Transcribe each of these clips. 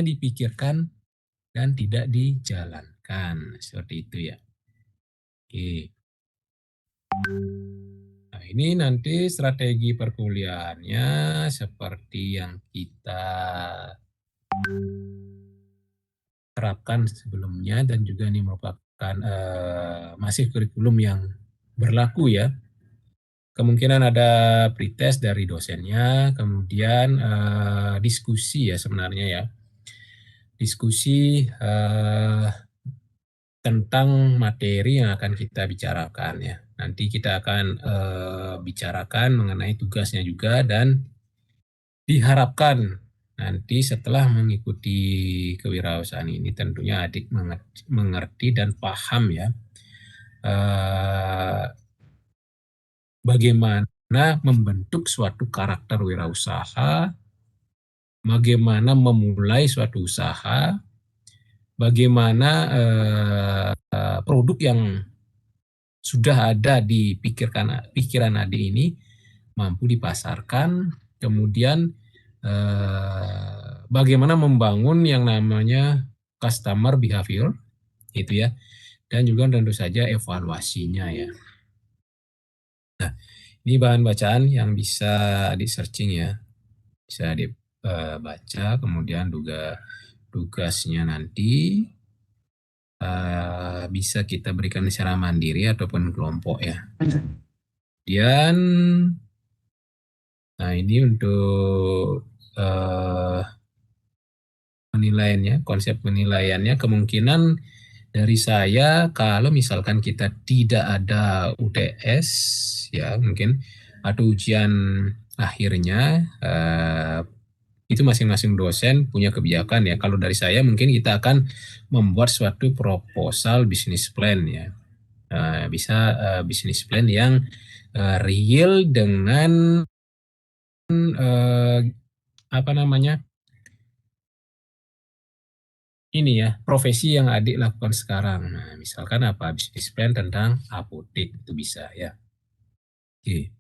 dipikirkan dan tidak dijalankan. Seperti itu ya. Oke. Nah, ini nanti strategi perkuliahannya seperti yang kita terapkan sebelumnya dan juga ini merupakan masih kurikulum yang berlaku ya. Kemungkinan ada pretest dari dosennya, kemudian diskusi ya sebenarnya ya. Diskusi tentang materi yang akan kita bicarakan ya. Nanti kita akan bicarakan mengenai tugasnya juga dan diharapkan nanti setelah mengikuti kewirausahaan ini tentunya adik mengerti dan paham ya bagaimana membentuk suatu karakter wirausaha, bagaimana memulai suatu usaha, bagaimana produk yang sudah ada di pikiran adik ini mampu dipasarkan, kemudian bagaimana membangun yang namanya customer behavior, gitu ya, dan juga tentu saja evaluasinya ya. Nah, ini bahan bacaan yang bisa di searching ya, bisa dibaca, kemudian juga tugasnya nanti bisa kita berikan secara mandiri ataupun kelompok ya. Kemudian, nah ini untuk penilaiannya, konsep penilaiannya kemungkinan dari saya kalau misalkan kita tidak ada UTS ya mungkin atau ujian akhirnya itu masing-masing dosen punya kebijakan ya. Kalau dari saya mungkin kita akan membuat suatu proposal bisnis plan ya. Bisa bisnis plan yang real dengan apa namanya ini ya profesi yang adik lakukan sekarang. Nah, misalkan apa bisnis plan tentang apotek itu bisa ya. Oke.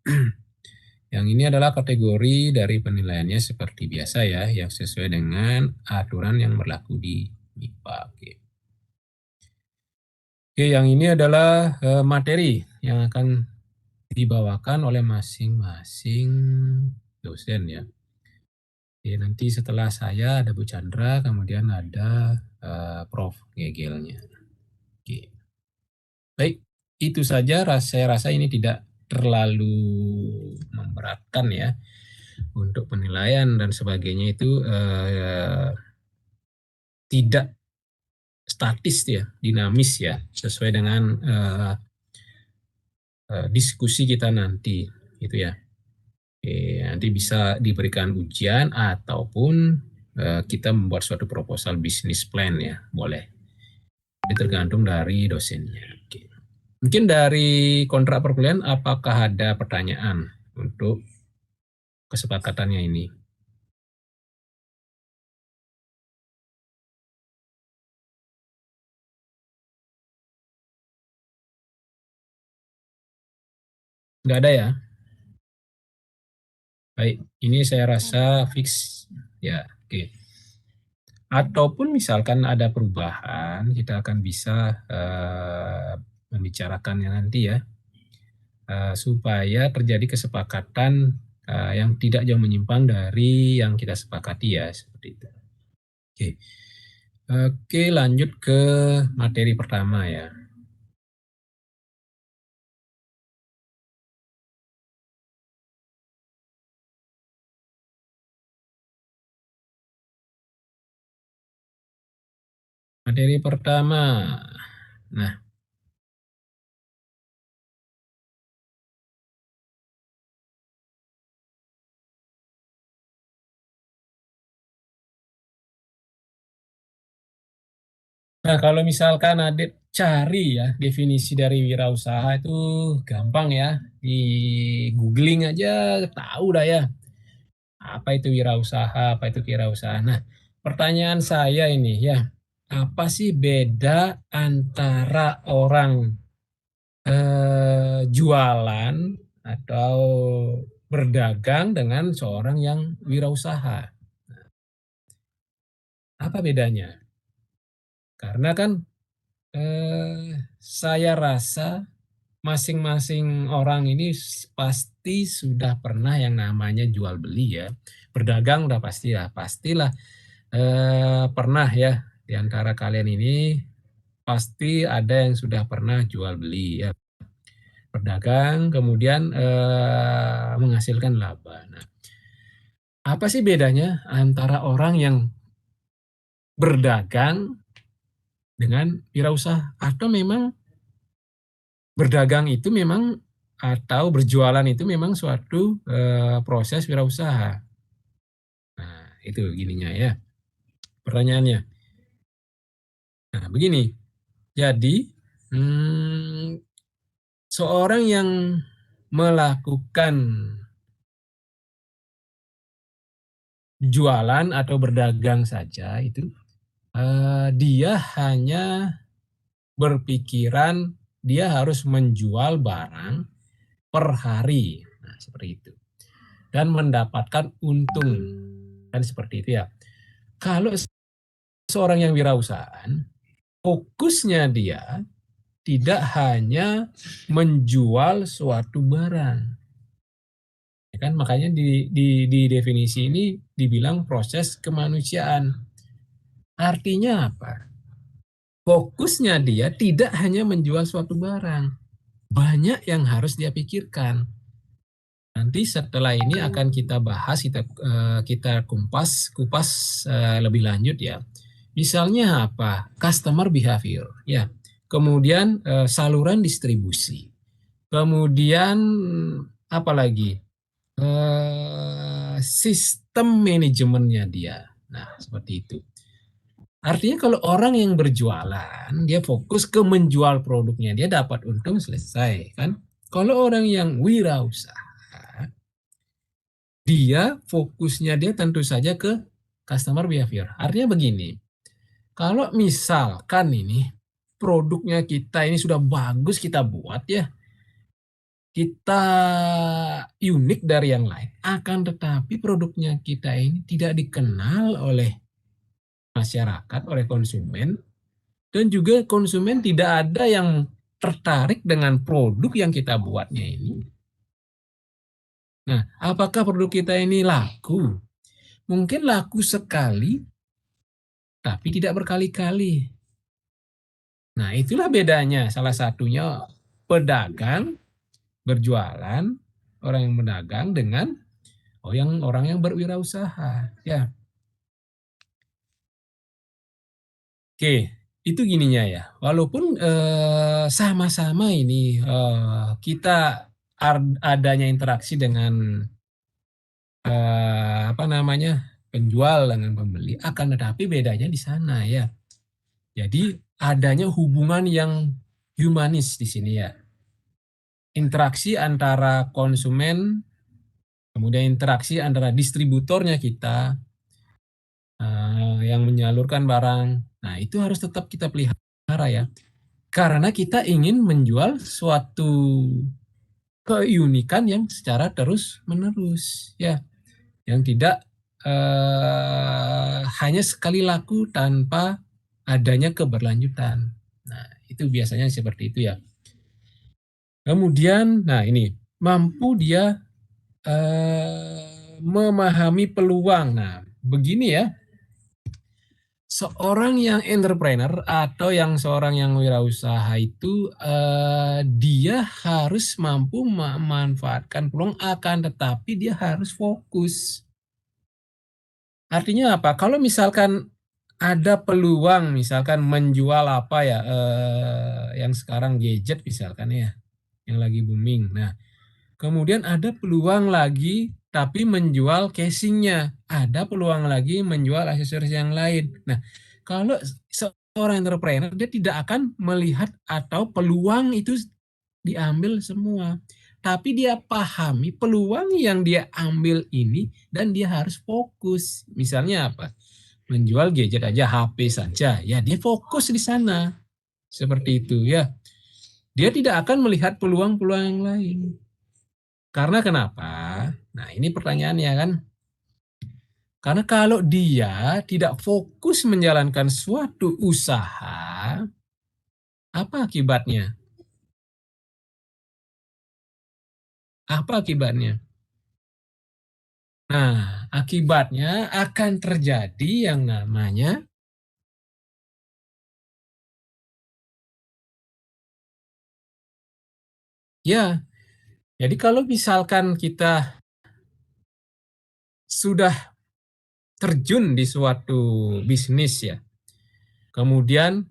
Yang ini adalah kategori dari penilaiannya seperti biasa ya, yang sesuai dengan aturan yang berlaku di MIPA. Oke. Oke, yang ini adalah materi yang akan dibawakan oleh masing-masing dosen ya. Oke, nanti setelah saya ada Bu Chandra, kemudian ada Prof. Gegelnya. Oke. Baik, itu saja saya rasa ini tidak terlalu memberatkan ya untuk penilaian dan sebagainya itu tidak statis ya, dinamis ya, sesuai dengan diskusi kita nanti gitu ya. Nanti bisa diberikan ujian ataupun kita membuat suatu proposal bisnis plan ya, boleh. Ini tergantung dari dosennya. Oke. Mungkin dari kontrak perkuliahan apakah ada pertanyaan untuk kesepakatannya ini? Nggak ada ya? Baik, ini saya rasa fix ya. Oke. Ataupun misalkan ada perubahan, kita akan bisa membicarakannya nanti ya, supaya terjadi kesepakatan yang tidak jauh menyimpang dari yang kita sepakati ya, seperti itu. Oke, oke lanjut ke materi pertama ya. Materi pertama, nah Nah, kalau misalkan Adit cari ya definisi dari wirausaha itu gampang ya. Di googling aja tahu dah ya. Apa itu wirausaha, apa itu kewirausahaan. Nah, pertanyaan saya ini ya, apa sih beda antara orang jualan atau berdagang dengan seorang yang wirausaha? Apa bedanya? Karena kan saya rasa masing-masing orang ini pasti sudah pernah yang namanya jual beli ya. Berdagang udah pastilah, pastilah pernah ya di antara kalian ini pasti ada yang sudah pernah jual beli ya. Berdagang kemudian menghasilkan laba. Nah, apa sih bedanya antara orang yang berdagang dengan wirausaha? Atau memang berdagang itu memang atau berjualan itu memang suatu proses wirausaha? Nah, itu gininya ya pertanyaannya. Nah, begini. Jadi, hmm, seorang yang melakukan jualan atau berdagang saja itu, dia hanya berpikiran dia harus menjual barang per hari, nah seperti itu, dan mendapatkan untung, kan seperti itu ya. Kalau seorang yang wirausahaan, fokusnya dia tidak hanya menjual suatu barang, ya kan? Makanya di definisi ini dibilang proses kemanusiaan. Artinya apa? Fokusnya dia tidak hanya menjual suatu barang, banyak yang harus dia pikirkan. Nanti setelah ini akan kita bahas, kita kupas lebih lanjut ya. Misalnya apa? Customer behavior, ya. Kemudian saluran distribusi. Kemudian apa lagi? Sistem manajemennya dia. Nah, seperti itu. Artinya kalau orang yang berjualan, dia fokus ke menjual produknya, dia dapat untung selesai, kan? Kalau orang yang wirausaha, dia fokusnya dia tentu saja ke customer behavior. Artinya begini, kalau misalkan ini produknya kita ini sudah bagus kita buat ya, kita unik dari yang lain, akan tetapi produknya kita ini tidak dikenal oleh masyarakat, oleh konsumen, dan juga konsumen tidak ada yang tertarik dengan produk yang kita buatnya ini. Nah, apakah produk kita ini laku? Mungkin laku sekali, tapi tidak berkali-kali. Nah, itulah bedanya. Salah satunya pedagang berjualan, orang yang berdagang dengan orang yang berwirausaha. Ya, oke. Itu gininya ya. Walaupun sama-sama ini kita adanya interaksi dengan apa namanya penjual dengan pembeli, akan tetapi bedanya di sana ya. Jadi adanya hubungan yang humanis di sini ya. Interaksi antara konsumen, kemudian interaksi antara distributornya kita yang menyalurkan barang. Nah, itu harus tetap kita pelihara ya. Karena kita ingin menjual suatu keunikan yang secara terus-menerus ya, yang tidak hanya sekali laku tanpa adanya keberlanjutan. Nah, itu biasanya seperti itu ya. Kemudian, nah ini mampu dia memahami peluang. Nah, begini ya, seorang yang entrepreneur atau seorang yang wirausaha itu dia harus mampu memanfaatkan peluang, akan tetapi dia harus fokus. Artinya apa? Kalau misalkan ada peluang, misalkan menjual apa ya, yang sekarang gadget misalkan ya, yang lagi booming. Nah, kemudian ada peluang lagi tapi menjual casingnya, ada peluang lagi menjual aksesoris yang lain. Nah, kalau seorang entrepreneur dia tidak akan melihat atau peluang itu diambil semua. Tapi dia pahami peluang yang dia ambil ini dan dia harus fokus. Misalnya apa? Menjual gadget aja, HP saja. Ya, dia fokus di sana. Seperti itu ya. Dia tidak akan melihat peluang-peluang yang lain. Karena kenapa? Nah, ini pertanyaannya kan. Karena kalau dia tidak fokus menjalankan suatu usaha, apa akibatnya? Apa akibatnya? Nah, akibatnya akan terjadi yang namanya, ya, jadi kalau misalkan kita sudah terjun di suatu bisnis ya, kemudian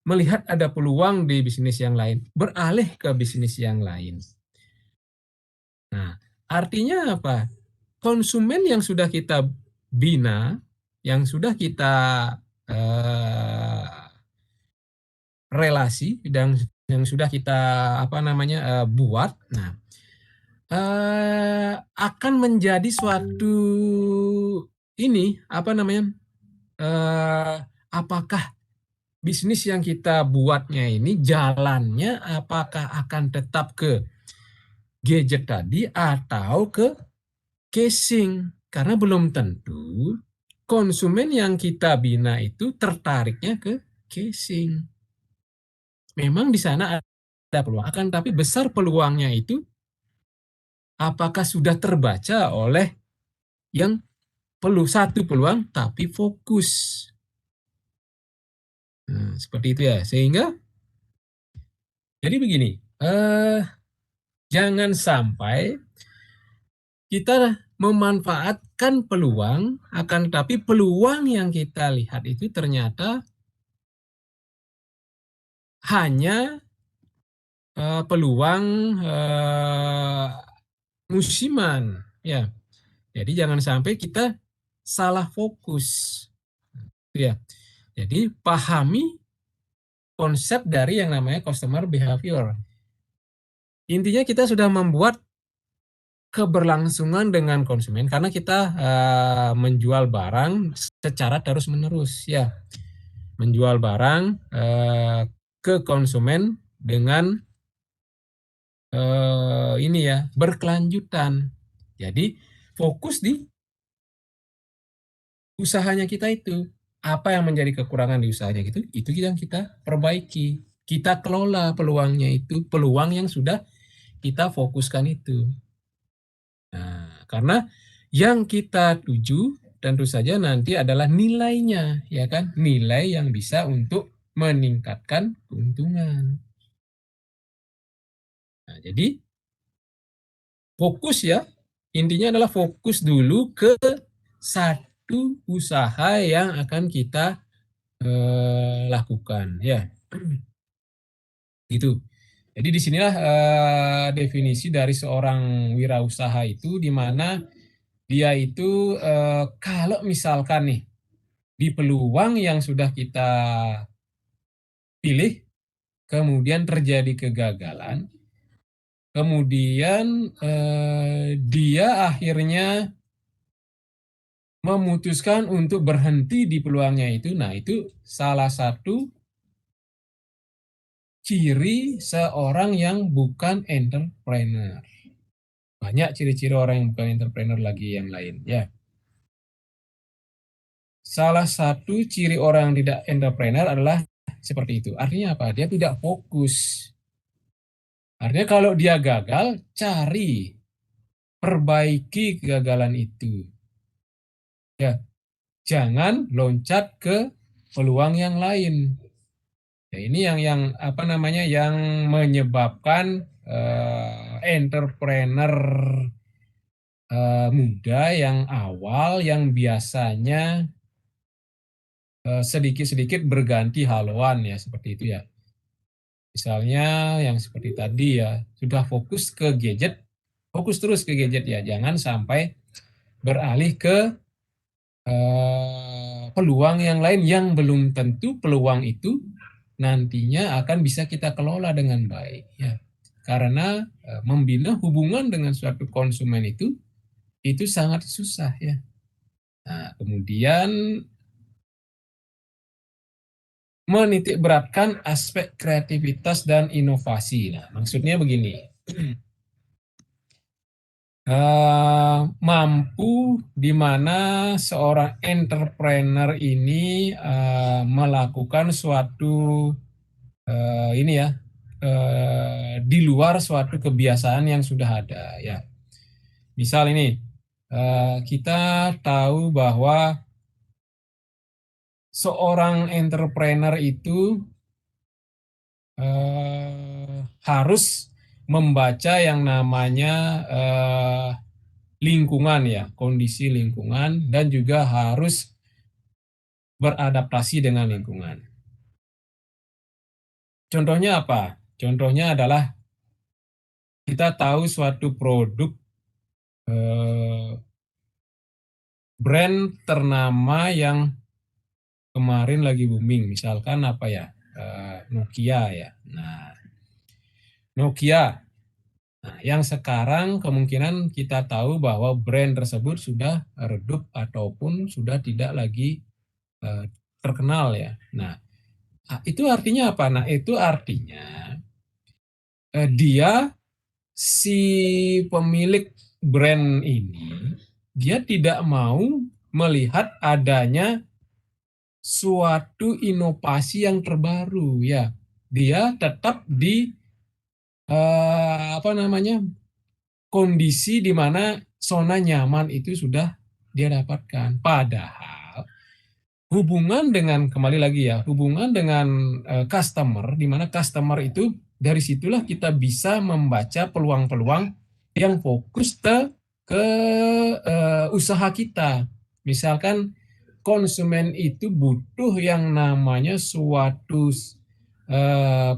melihat ada peluang di bisnis yang lain, beralih ke bisnis yang lain. Nah, artinya apa? Konsumen yang sudah kita bina, yang sudah kita eh, relasi, dan yang sudah kita apa namanya buat, nah akan menjadi suatu ini apa namanya eh, apakah bisnis yang kita buatnya ini jalannya apakah akan tetap ke gadget tadi atau ke casing, karena belum tentu konsumen yang kita bina itu tertariknya ke casing. Memang di sana ada peluang, akan tapi besar peluangnya itu apakah sudah terbaca oleh yang perlu satu peluang tapi fokus. Nah, seperti itu ya. Sehingga jadi begini, eh jangan sampai kita memanfaatkan peluang, akan tapi peluang yang kita lihat itu ternyata hanya peluang musiman, ya. Jadi jangan sampai kita salah fokus, ya. Jadi pahami konsep dari yang namanya customer behavior. Intinya kita sudah membuat keberlangsungan dengan konsumen karena kita menjual barang secara terus-menerus, ya. Menjual barang ke konsumen dengan ini ya berkelanjutan. Jadi fokus di usahanya kita itu. Apa yang menjadi kekurangan di usahanya itu yang kita perbaiki. Kita kelola peluangnya itu, peluang yang sudah kita fokuskan itu. Nah, karena yang kita tuju tentu saja nanti adalah nilainya, ya kan? Nilai yang bisa untuk meningkatkan keuntungan. Nah, jadi fokus ya, intinya adalah fokus dulu ke satu usaha yang akan kita lakukan, ya. Gitu. Jadi disinilah definisi dari seorang wirausaha itu, di mana dia itu kalau misalkan nih di peluang yang sudah kita pilih, kemudian terjadi kegagalan, kemudian dia akhirnya memutuskan untuk berhenti di peluangnya itu, nah itu salah satu ciri seorang yang bukan entrepreneur. Banyak ciri-ciri orang yang bukan entrepreneur lagi yang lain, ya. Salah satu ciri orang yang tidak entrepreneur adalah seperti itu. Artinya apa? Dia tidak fokus. Artinya kalau dia gagal, cari, perbaiki kegagalan itu. Ya, jangan loncat ke peluang yang lain. Ya, ini yang apa namanya yang menyebabkan entrepreneur muda yang awal yang biasanya sedikit-sedikit berganti haluan ya seperti itu ya. Misalnya yang seperti tadi ya, sudah fokus ke gadget, fokus terus ke gadget ya, jangan sampai beralih ke peluang yang lain yang belum tentu peluang itu nantinya akan bisa kita kelola dengan baik ya. Karena membina hubungan dengan suatu konsumen itu sangat susah ya. Nah, kemudian menitik beratkan aspek kreativitas dan inovasi. Nah, maksudnya begini. mampu di mana seorang entrepreneur ini melakukan suatu ini ya di luar suatu kebiasaan yang sudah ada ya. Misal ini kita tahu bahwa seorang entrepreneur itu harus membaca yang namanya lingkungan ya, kondisi lingkungan dan juga harus beradaptasi dengan lingkungan. Contohnya apa? Contohnya adalah kita tahu suatu produk eh, brand ternama yang kemarin lagi booming, misalkan apa ya? Nokia ya. Nah, Nokia. Nah, yang sekarang kemungkinan kita tahu bahwa brand tersebut sudah redup ataupun sudah tidak lagi eh, terkenal ya. Nah, itu artinya apa? Nah, itu artinya dia si pemilik brand ini dia tidak mau melihat adanya suatu inovasi yang terbaru ya. Dia tetap di apa namanya kondisi di mana zona nyaman itu sudah dia dapatkan. Padahal hubungan dengan kembali lagi ya, hubungan dengan customer di mana customer itu dari situlah kita bisa membaca peluang-peluang yang fokus ke usaha kita. Misalkan konsumen itu butuh yang namanya suatu eh,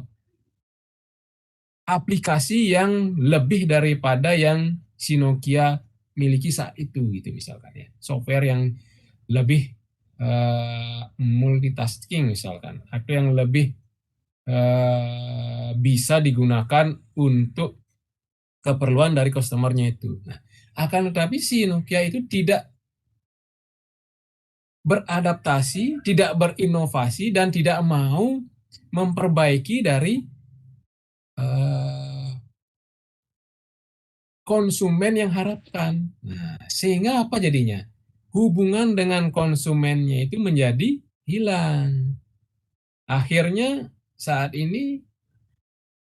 aplikasi yang lebih daripada yang si Nokia miliki saat itu gitu misalkan ya. Software yang lebih multitasking misalkan atau yang lebih bisa digunakan untuk keperluan dari customernya itu. Nah, akan tetapi si Nokia itu tidak beradaptasi, tidak berinovasi dan tidak mau memperbaiki dari eh, konsumen yang harapkan. Nah, sehingga apa jadinya? Hubungan dengan konsumennya itu menjadi hilang. Akhirnya saat ini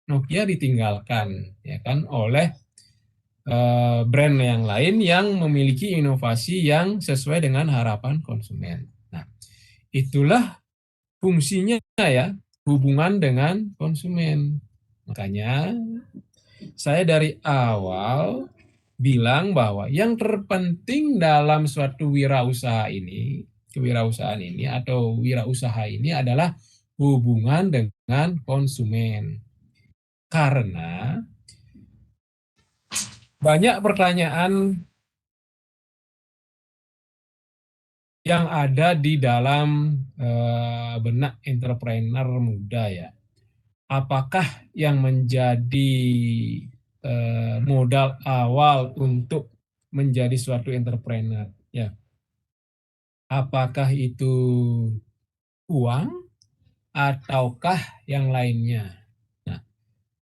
Nokia ditinggalkan ya kan oleh brand yang lain yang memiliki inovasi yang sesuai dengan harapan konsumen. Nah, itulah fungsinya ya hubungan dengan konsumen. Makanya saya dari awal bilang bahwa yang terpenting dalam suatu wirausaha ini, kewirausahaan ini atau wirausaha ini adalah hubungan dengan konsumen. Karena banyak pertanyaan yang ada di dalam benak entrepreneur muda ya. Apakah yang menjadi modal awal untuk menjadi suatu entrepreneur? Ya, apakah itu uang ataukah yang lainnya? Nah,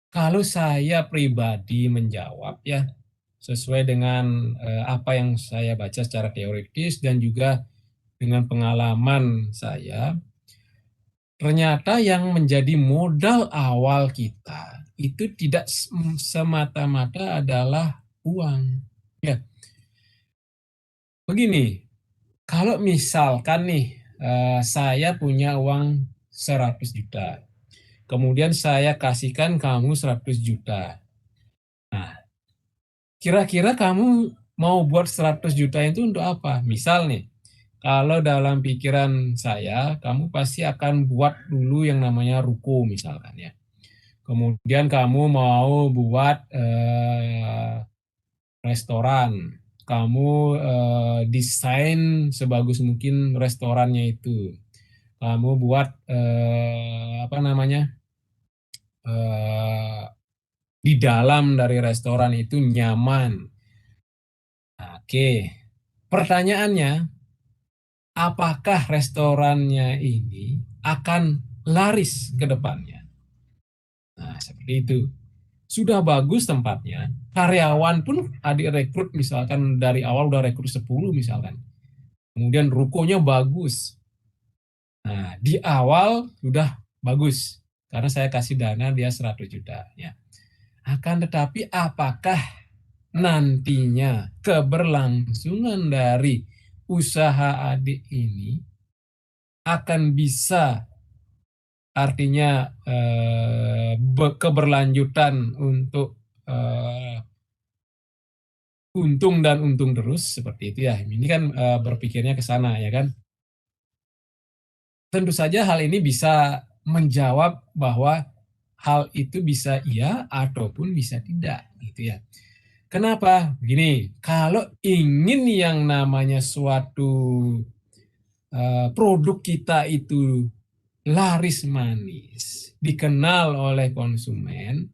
kalau saya pribadi menjawab ya sesuai dengan apa yang saya baca secara teoritis dan juga dengan pengalaman saya, ternyata yang menjadi modal awal kita itu tidak semata-mata adalah uang. Ya, begini, kalau misalkan nih saya punya uang 100 juta, kemudian saya kasihkan kamu 100 juta. Nah, kira-kira kamu mau buat 100 juta itu untuk apa? Misal nih, kalau dalam pikiran saya, kamu pasti akan buat dulu yang namanya ruko misalkan ya. Kemudian kamu mau buat restoran. Kamu desain sebagus mungkin restorannya itu. Kamu buat apa namanya eh, di dalam dari restoran itu nyaman. Oke, pertanyaannya, apakah restorannya ini akan laris ke depannya? Nah, seperti itu. sudah bagus tempatnya, karyawan pun direkrut misalkan dari awal udah rekrut 10 misalkan. Kemudian rukonya bagus. Nah, di awal sudah bagus karena saya kasih dana dia 100 juta ya. Akan tetapi apakah nantinya keberlangsungan dari usaha adik ini akan bisa artinya keberlanjutan untuk eh, untung dan untung terus seperti itu ya. Ini kan berpikirnya ke sana ya kan. Tentu saja hal ini bisa menjawab bahwa hal itu bisa iya ataupun bisa tidak gitu ya. Kenapa? Begini, kalau ingin yang namanya suatu produk kita itu laris manis, dikenal oleh konsumen,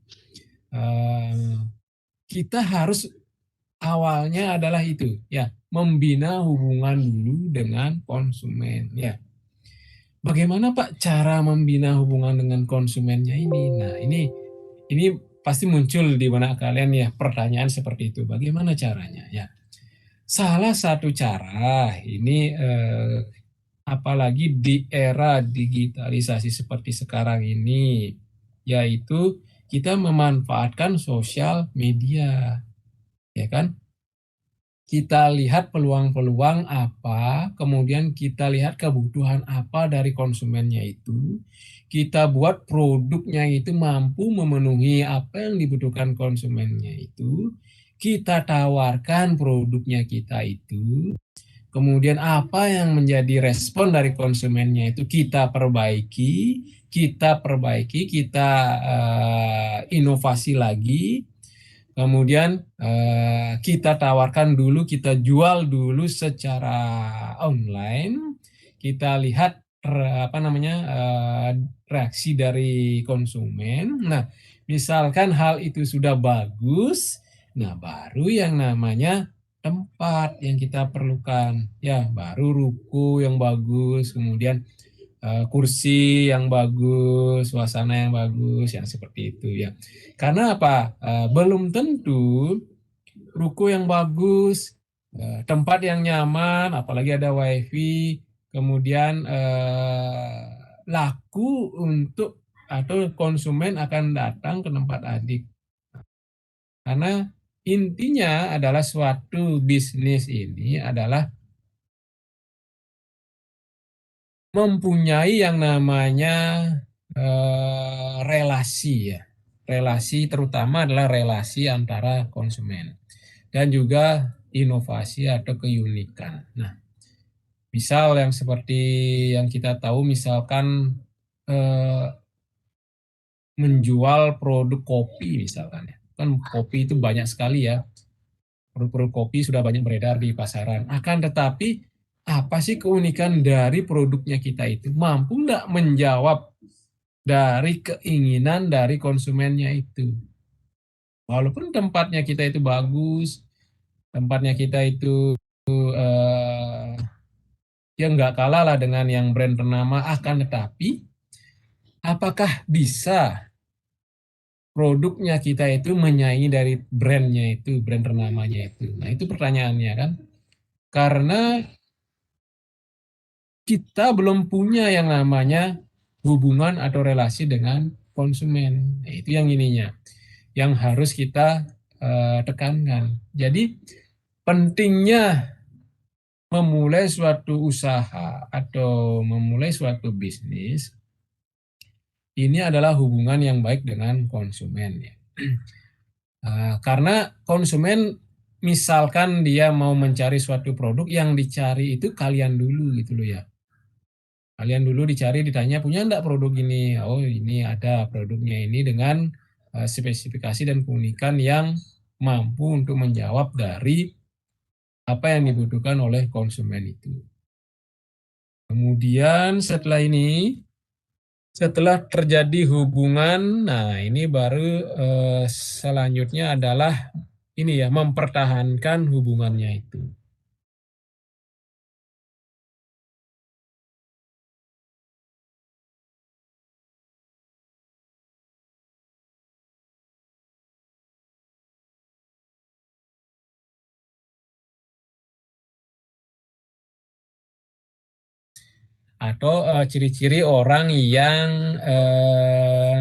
eh, kita harus awalnya adalah itu ya, membina hubungan dulu dengan konsumen ya. Bagaimana Pak cara membina hubungan dengan konsumennya ini? Nah, ini pasti muncul di benak kalian ya pertanyaan seperti itu. Bagaimana caranya ya? Salah satu cara ini apalagi di era digitalisasi seperti sekarang ini yaitu kita memanfaatkan sosial media, ya kan? Kita lihat peluang-peluang apa, kemudian kita lihat kebutuhan apa dari konsumennya itu, kita buat produknya itu mampu memenuhi apa yang dibutuhkan konsumennya itu, kita tawarkan produknya kita itu, kemudian apa yang menjadi respon dari konsumennya itu kita inovasi lagi. Kemudian kita tawarkan dulu, kita jual dulu secara online. Kita lihat apa namanya reaksi dari konsumen. Nah, misalkan hal itu sudah bagus, nah baru yang namanya tempat yang kita perlukan. Ya, baru ruko yang bagus, kemudian kursi yang bagus, suasana yang bagus, yang seperti itu ya. Karena apa? Belum tentu ruko yang bagus, tempat yang nyaman, apalagi ada wifi, kemudian laku untuk atau konsumen akan datang ke tempat adik. Karena intinya adalah suatu bisnis ini adalah mempunyai yang namanya relasi ya. Relasi terutama adalah relasi antara konsumen dan juga inovasi atau keunikan. Nah, misal yang seperti yang kita tahu misalkan eh, menjual produk kopi misalkan ya. Kan kopi itu banyak sekali ya. Produk-produk kopi sudah banyak beredar di pasaran. Akan tetapi apa sih keunikan dari produknya kita itu? Mampu nggak menjawab dari keinginan dari konsumennya itu. Walaupun tempatnya kita itu bagus, tempatnya kita itu eh, ya nggak kalah lah dengan yang brand ternama, akan tetapi apakah bisa produknya kita itu menyaingi dari brandnya itu, brand ternamanya itu? Nah itu pertanyaannya kan. Karena kita belum punya yang namanya hubungan atau relasi dengan konsumen. Nah, itu yang ininya, yang harus kita tekankan. Jadi pentingnya memulai suatu usaha atau memulai suatu bisnis ini adalah hubungan yang baik dengan konsumen ya. Karena konsumen misalkan dia mau mencari suatu produk yang dicari itu kalian dulu gitu loh ya. Kalian dulu dicari, ditanya punya enggak produk ini? Oh ini ada produknya ini dengan spesifikasi dan keunikan yang mampu untuk menjawab dari apa yang dibutuhkan oleh konsumen itu. Kemudian setelah terjadi hubungan, nah ini baru selanjutnya adalah ini ya mempertahankan hubungannya itu. atau ciri-ciri orang yang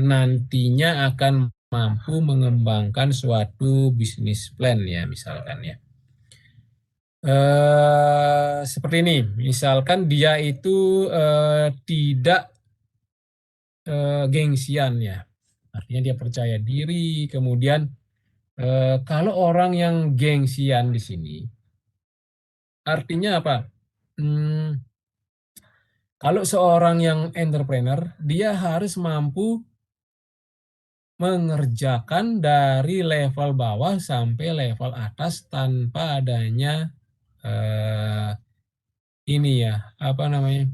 nantinya akan mampu mengembangkan suatu bisnis plan ya misalkan ya. Seperti ini, misalkan dia itu tidak gengsian ya, artinya dia percaya diri. Kemudian kalau orang yang gengsian di sini, artinya apa? Hmm, Kalau seorang yang entrepreneur, dia harus mampu mengerjakan dari level bawah sampai level atas tanpa adanya eh, ini ya, apa namanya,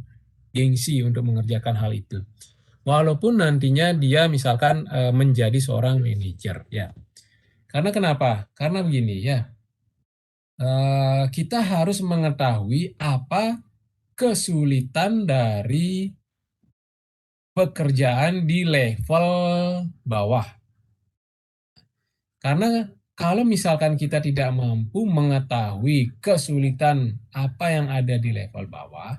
gengsi untuk mengerjakan hal itu. Walaupun nantinya dia misalkan menjadi seorang manajer ya. Karena kenapa? Karena begini ya, kita harus mengetahui apa kesulitan dari pekerjaan di level bawah. Karena kalau misalkan kita tidak mampu mengetahui kesulitan apa yang ada di level bawah,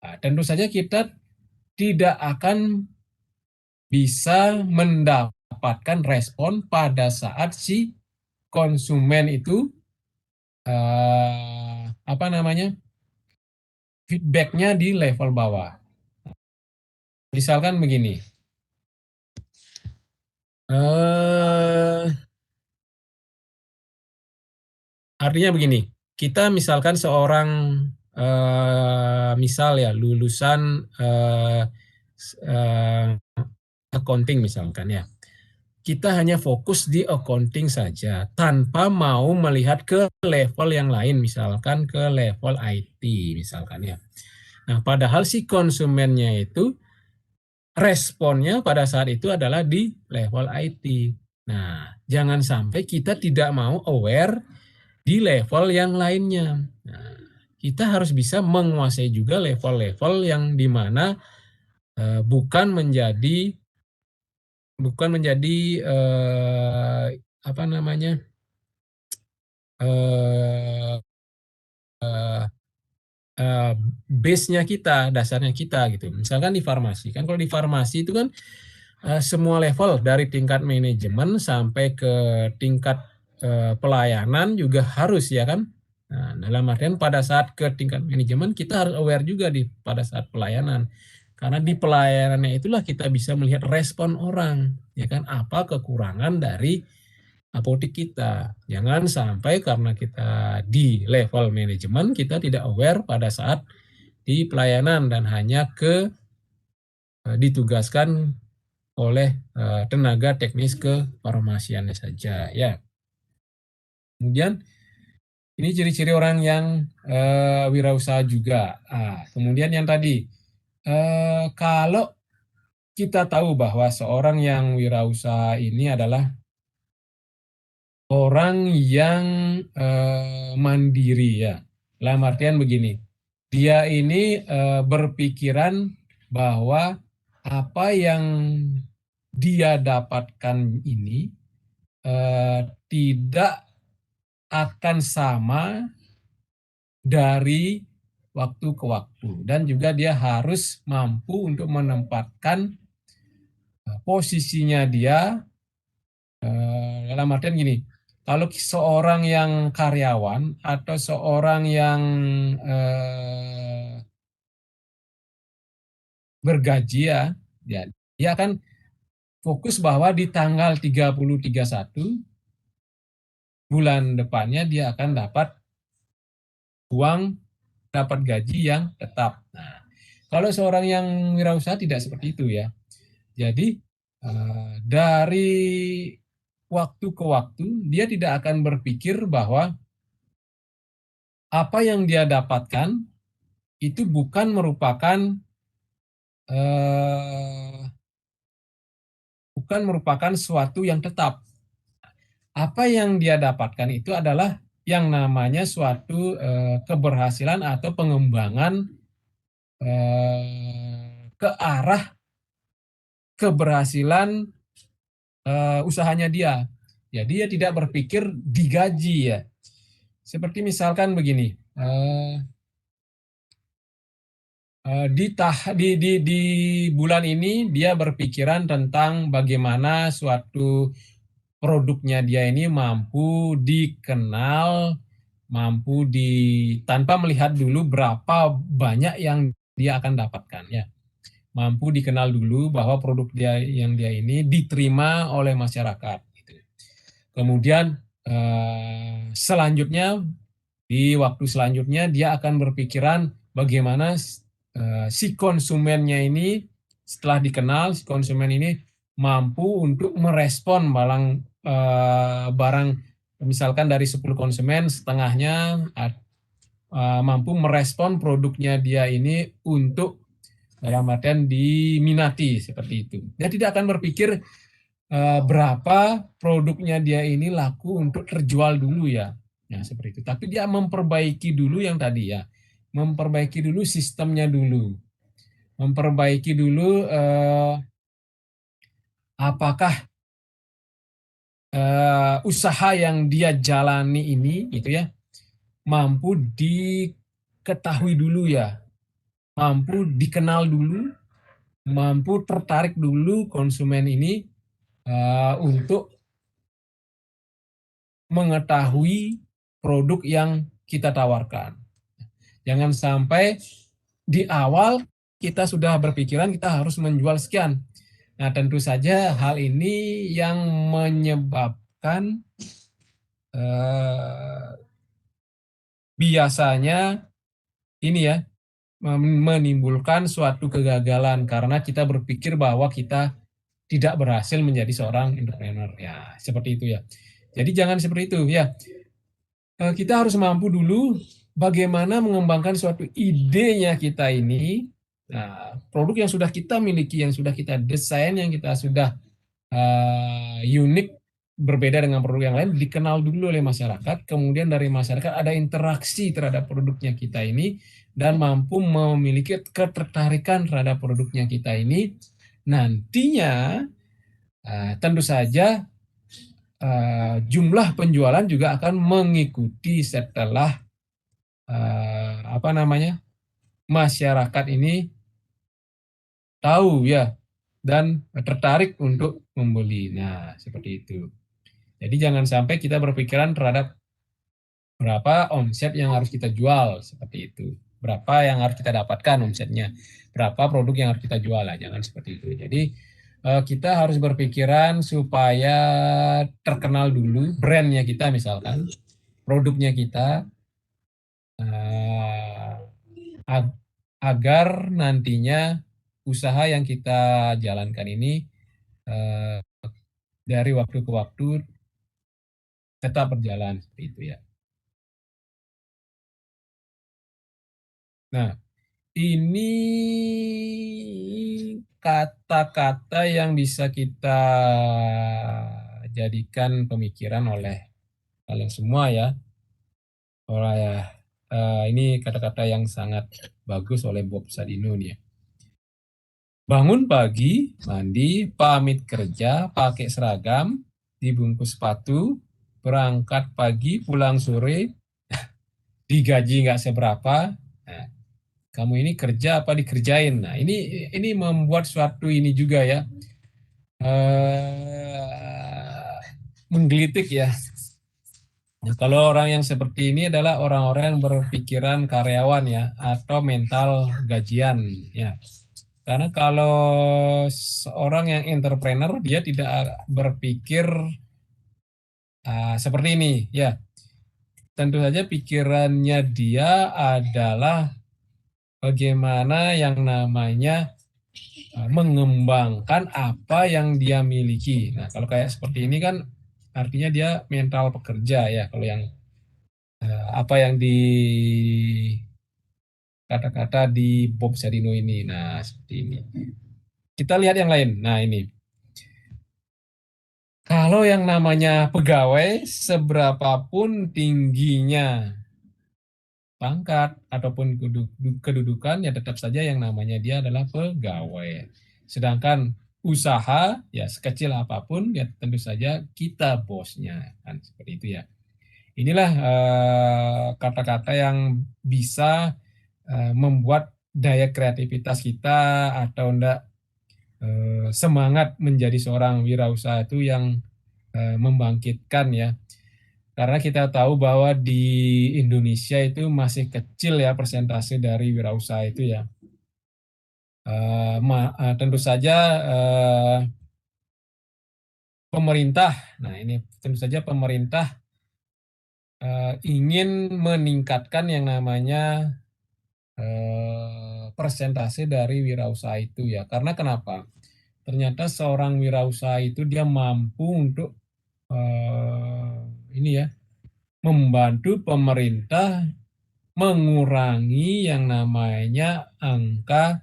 nah, tentu saja kita tidak akan bisa mendapatkan respon pada saat si konsumen itu apa namanya, feedbacknya di level bawah. Misalkan begini, eh, artinya begini, kita misalkan seorang misal ya lulusan eh, accounting misalkan ya. Kita hanya fokus di accounting saja tanpa mau melihat ke level yang lain, misalkan ke level IT misalkan ya. Nah, padahal si konsumennya itu responnya pada saat itu adalah di level IT. Nah, jangan sampai kita tidak mau aware di level yang lainnya. Nah, kita harus bisa menguasai juga level-level yang dimana bukan menjadi apa namanya, eh, eh, base-nya kita, dasarnya kita gitu. Misalkan di farmasi kan, kalau di farmasi itu kan semua level dari tingkat manajemen sampai ke tingkat pelayanan juga harus ya kan. Nah, dalam artian pada saat ke tingkat manajemen kita harus aware juga di pada saat pelayanan. Karena di pelayanannya itulah kita bisa melihat respon orang, ya kan, apa kekurangan dari apotik kita. Jangan sampai karena kita di level manajemen kita tidak aware pada saat di pelayanan dan hanya ditugaskan oleh tenaga teknis kefarmasiannya saja ya. Kemudian ini ciri-ciri orang yang wirausaha juga. Kemudian yang tadi kalau kita tahu bahwa seorang yang wirausaha ini adalah orang yang mandiri ya. Dalam artian begini, dia ini berpikiran bahwa apa yang dia dapatkan ini tidak akan sama dari waktu ke waktu dan juga dia harus mampu untuk menempatkan posisinya dia dalam artian gini, kalau seorang yang karyawan atau seorang yang bergaji ya, ya dia akan fokus bahwa di tanggal 30-31 bulan depannya dia akan dapat uang, dapat gaji yang tetap. Nah, kalau seorang yang wirausaha tidak seperti itu ya. Jadi dari waktu ke waktu dia tidak akan berpikir bahwa apa yang dia dapatkan itu eh, bukan merupakan suatu yang tetap. Apa yang dia dapatkan itu adalah yang namanya suatu keberhasilan atau pengembangan ke arah keberhasilan usahanya dia. Jadi dia tidak berpikir digaji ya. Seperti misalkan begini, Di bulan ini dia berpikiran tentang bagaimana suatu produknya dia ini mampu dikenal, mampu tanpa melihat dulu berapa banyak yang dia akan dapatkan ya. Mampu dikenal dulu bahwa produk dia ini diterima oleh masyarakat gitu. Kemudian selanjutnya di waktu selanjutnya dia akan berpikiran bagaimana si konsumennya ini setelah dikenal si konsumen ini mampu untuk merespon barang misalkan dari 10 konsumen setengahnya mampu merespon produknya dia ini untuk dalam artian diminati seperti itu. Dia tidak akan berpikir berapa produknya dia ini laku untuk terjual dulu ya. Ya seperti itu. Tapi dia memperbaiki dulu yang tadi ya. Memperbaiki dulu sistemnya dulu. Memperbaiki dulu apakah usaha yang dia jalani ini gitu ya mampu diketahui dulu ya. Mampu dikenal dulu, mampu tertarik dulu konsumen ini untuk mengetahui produk yang kita tawarkan. Jangan sampai di awal kita sudah berpikiran kita harus menjual sekian. Nah, tentu saja hal ini yang menyebabkan biasanya ini ya menimbulkan suatu kegagalan karena kita berpikir bahwa kita tidak berhasil menjadi seorang entrepreneur ya seperti itu ya. Jadi jangan seperti itu ya. Kita harus mampu dulu bagaimana mengembangkan suatu idenya kita ini. Nah, produk yang sudah kita miliki, yang sudah kita desain, yang kita sudah unik, berbeda dengan produk yang lain, dikenal dulu oleh masyarakat. Kemudian dari masyarakat ada interaksi terhadap produknya kita ini dan mampu memiliki ketertarikan terhadap produknya kita ini. Nantinya tentu saja jumlah penjualan juga akan mengikuti setelah apa namanya masyarakat ini tahu ya dan tertarik untuk membeli. Nah, seperti itu. Jadi jangan sampai kita berpikiran terhadap berapa omset yang harus kita jual seperti itu. Berapa yang harus kita dapatkan omsetnya. Berapa produk yang harus kita jual lah, jangan seperti itu. Jadi kita harus berpikiran supaya terkenal dulu brandnya kita misalkan, produknya kita agar nantinya usaha yang kita jalankan ini dari waktu ke waktu tetap berjalan seperti itu ya. Nah, ini kata-kata yang bisa kita jadikan pemikiran oleh kalian semua ya. Oleh ini kata-kata yang sangat bagus oleh Bob Sadino nih ya. Bangun pagi, mandi, pamit kerja, pakai seragam, dibungkus sepatu, berangkat pagi, pulang sore, digaji nggak seberapa. Nah, kamu ini kerja apa dikerjain? Nah, ini membuat suatu ini juga ya, menggelitik ya. Nah, kalau orang yang seperti ini adalah orang-orang yang berpikiran karyawan ya, atau mental gajian ya. Karena kalau seorang yang entrepreneur dia tidak berpikir seperti ini ya. Tentu saja pikirannya dia adalah bagaimana yang namanya mengembangkan apa yang dia miliki. Nah, kalau kayak seperti ini kan artinya dia mental pekerja ya. Kalau yang apa yang di kata-kata di Bob Sadino ini. Nah, seperti ini. Kita lihat yang lain. Nah, ini. Kalau yang namanya pegawai, seberapapun tingginya pangkat ataupun kedudukan, ya tetap saja yang namanya dia adalah pegawai. Sedangkan usaha, ya sekecil apapun, ya tentu saja kita bosnya. Kan seperti itu ya. Inilah kata-kata yang bisa membuat daya kreativitas kita atau enggak semangat menjadi seorang wirausaha itu yang membangkitkan ya. Karena kita tahu bahwa di Indonesia itu masih kecil ya persentase dari wirausaha itu ya. Tentu saja eh, pemerintah, nah ini tentu saja pemerintah ingin meningkatkan yang namanya persentase dari wirausaha itu ya. Karena kenapa? Ternyata seorang wirausaha itu dia mampu untuk eh, ini ya membantu pemerintah mengurangi yang namanya angka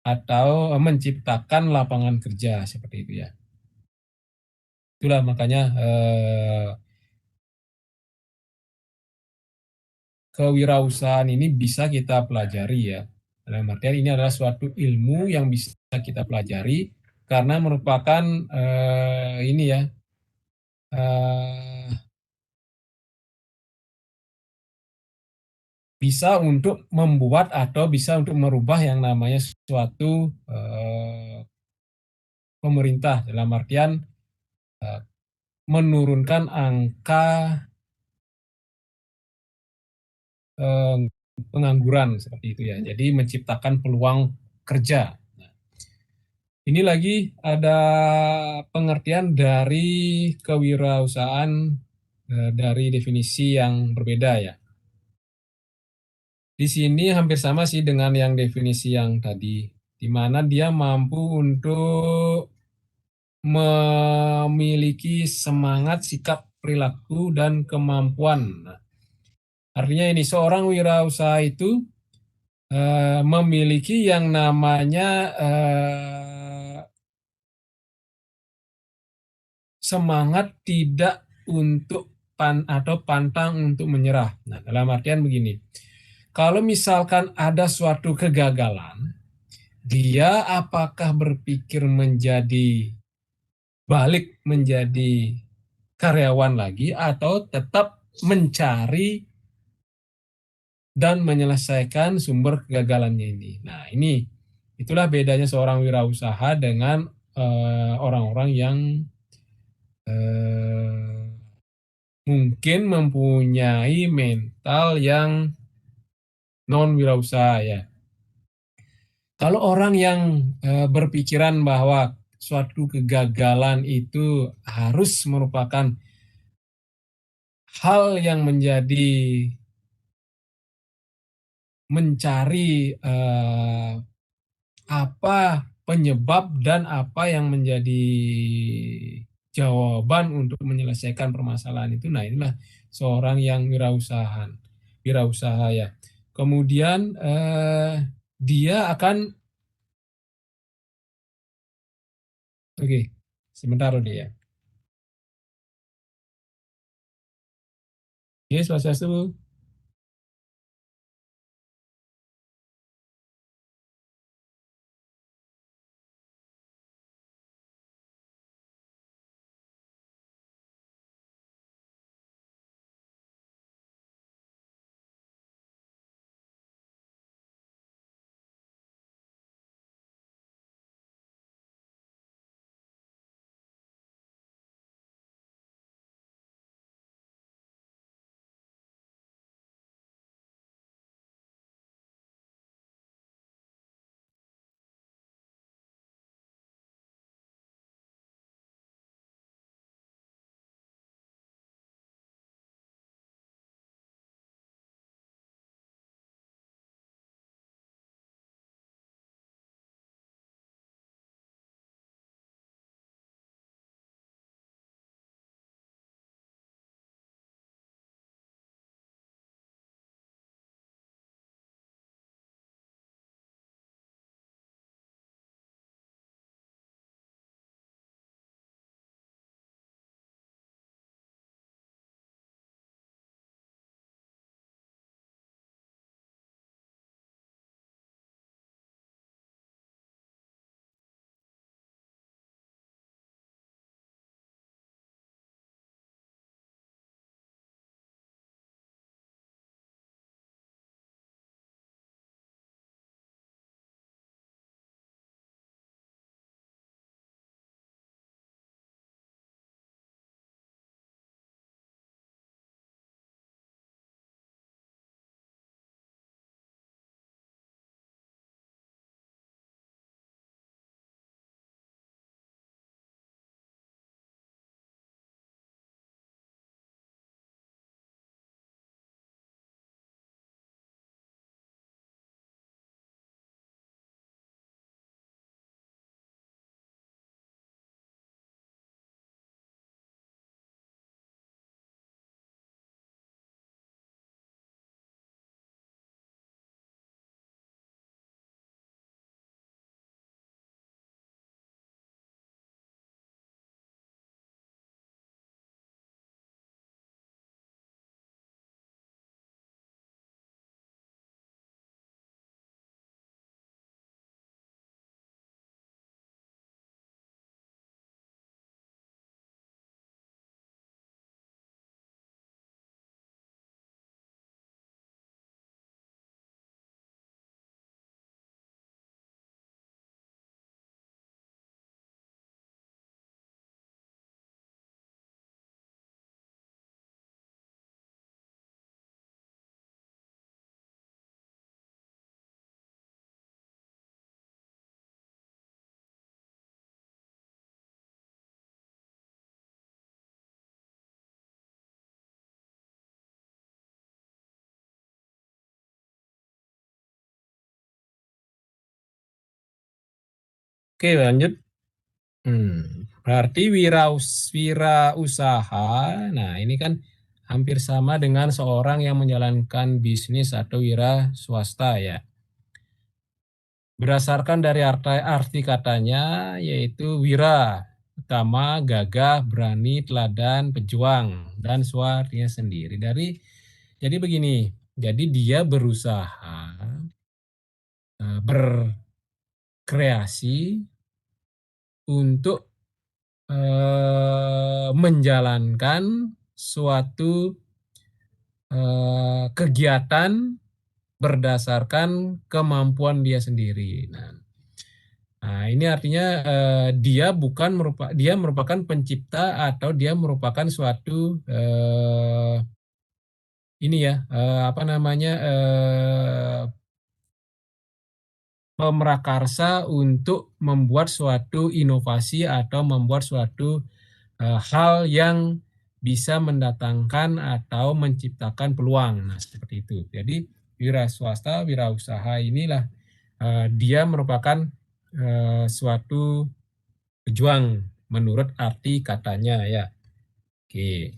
atau menciptakan lapangan kerja seperti itu ya. Itulah makanya kewirausahaan ini bisa kita pelajari ya. Dalam artian ini adalah suatu ilmu yang bisa kita pelajari karena merupakan ini ya eh, bisa untuk membuat atau bisa untuk merubah yang namanya suatu pemerintah dalam artian eh, menurunkan angka eh, pengangguran seperti itu ya. Jadi menciptakan peluang kerja. Nah, ini lagi ada pengertian dari kewirausahaan dari definisi yang berbeda ya. Di sini hampir sama sih dengan yang definisi yang tadi, di mana dia mampu untuk memiliki semangat, sikap, perilaku, dan kemampuan. Nah, artinya ini seorang wirausaha itu memiliki yang namanya semangat tidak untuk atau pantang untuk menyerah. Nah, dalam artian begini, kalau misalkan ada suatu kegagalan, dia apakah berpikir menjadi balik menjadi karyawan lagi atau tetap mencari dan menyelesaikan sumber kegagalannya ini. Nah, ini itulah bedanya seorang wirausaha dengan orang-orang yang eh, mungkin mempunyai mental yang non wirausaha ya. Kalau orang yang berpikiran bahwa suatu kegagalan itu harus merupakan hal yang menjadi mencari apa penyebab dan apa yang menjadi jawaban untuk menyelesaikan permasalahan itu. Nah, inilah seorang yang wirausaha ya. Kemudian dia akan oke, sebentar Rodi ya. Yes, Swastiastu. Oke, lanjut. Berarti wirausaha, nah ini kan hampir sama dengan seorang yang menjalankan bisnis atau wira swasta ya. Berdasarkan dari arti katanya, yaitu wira, utama, gagah, berani, teladan, pejuang, dan suaranya sendiri. Jadi begini, jadi dia berusaha berkreasi untuk menjalankan suatu kegiatan berdasarkan kemampuan dia sendiri. Nah, ini artinya dia merupakan pencipta atau dia merupakan suatu ini ya apa namanya pemrakarsa untuk membuat suatu inovasi atau membuat suatu hal yang bisa mendatangkan atau menciptakan peluang. Nah, seperti itu. Jadi wira swasta, wirausaha inilah dia merupakan suatu pejuang menurut arti katanya ya. Oke,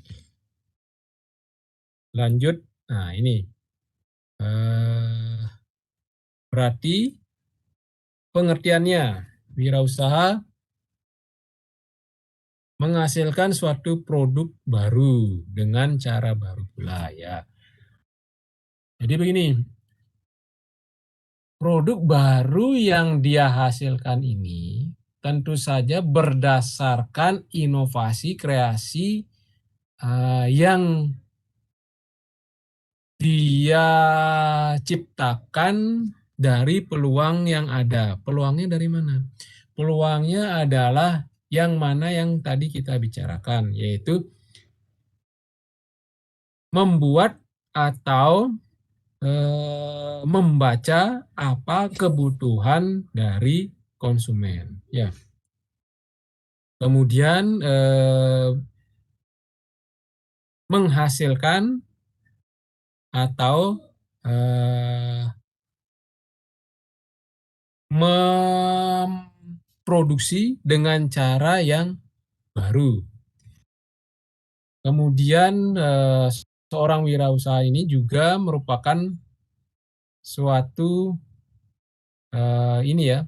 lanjut. Nah, ini berarti pengertiannya wirausaha menghasilkan suatu produk baru dengan cara baru pula ya. Jadi begini, produk baru yang dia hasilkan ini tentu saja berdasarkan inovasi kreasi yang dia ciptakan dari peluang yang ada. Peluangnya dari mana? Peluangnya adalah yang mana yang tadi kita bicarakan, yaitu membuat atau membaca apa kebutuhan dari konsumen. Ya. Kemudian menghasilkan atau memproduksi dengan cara yang baru. Kemudian seorang wirausaha ini juga merupakan suatu ini ya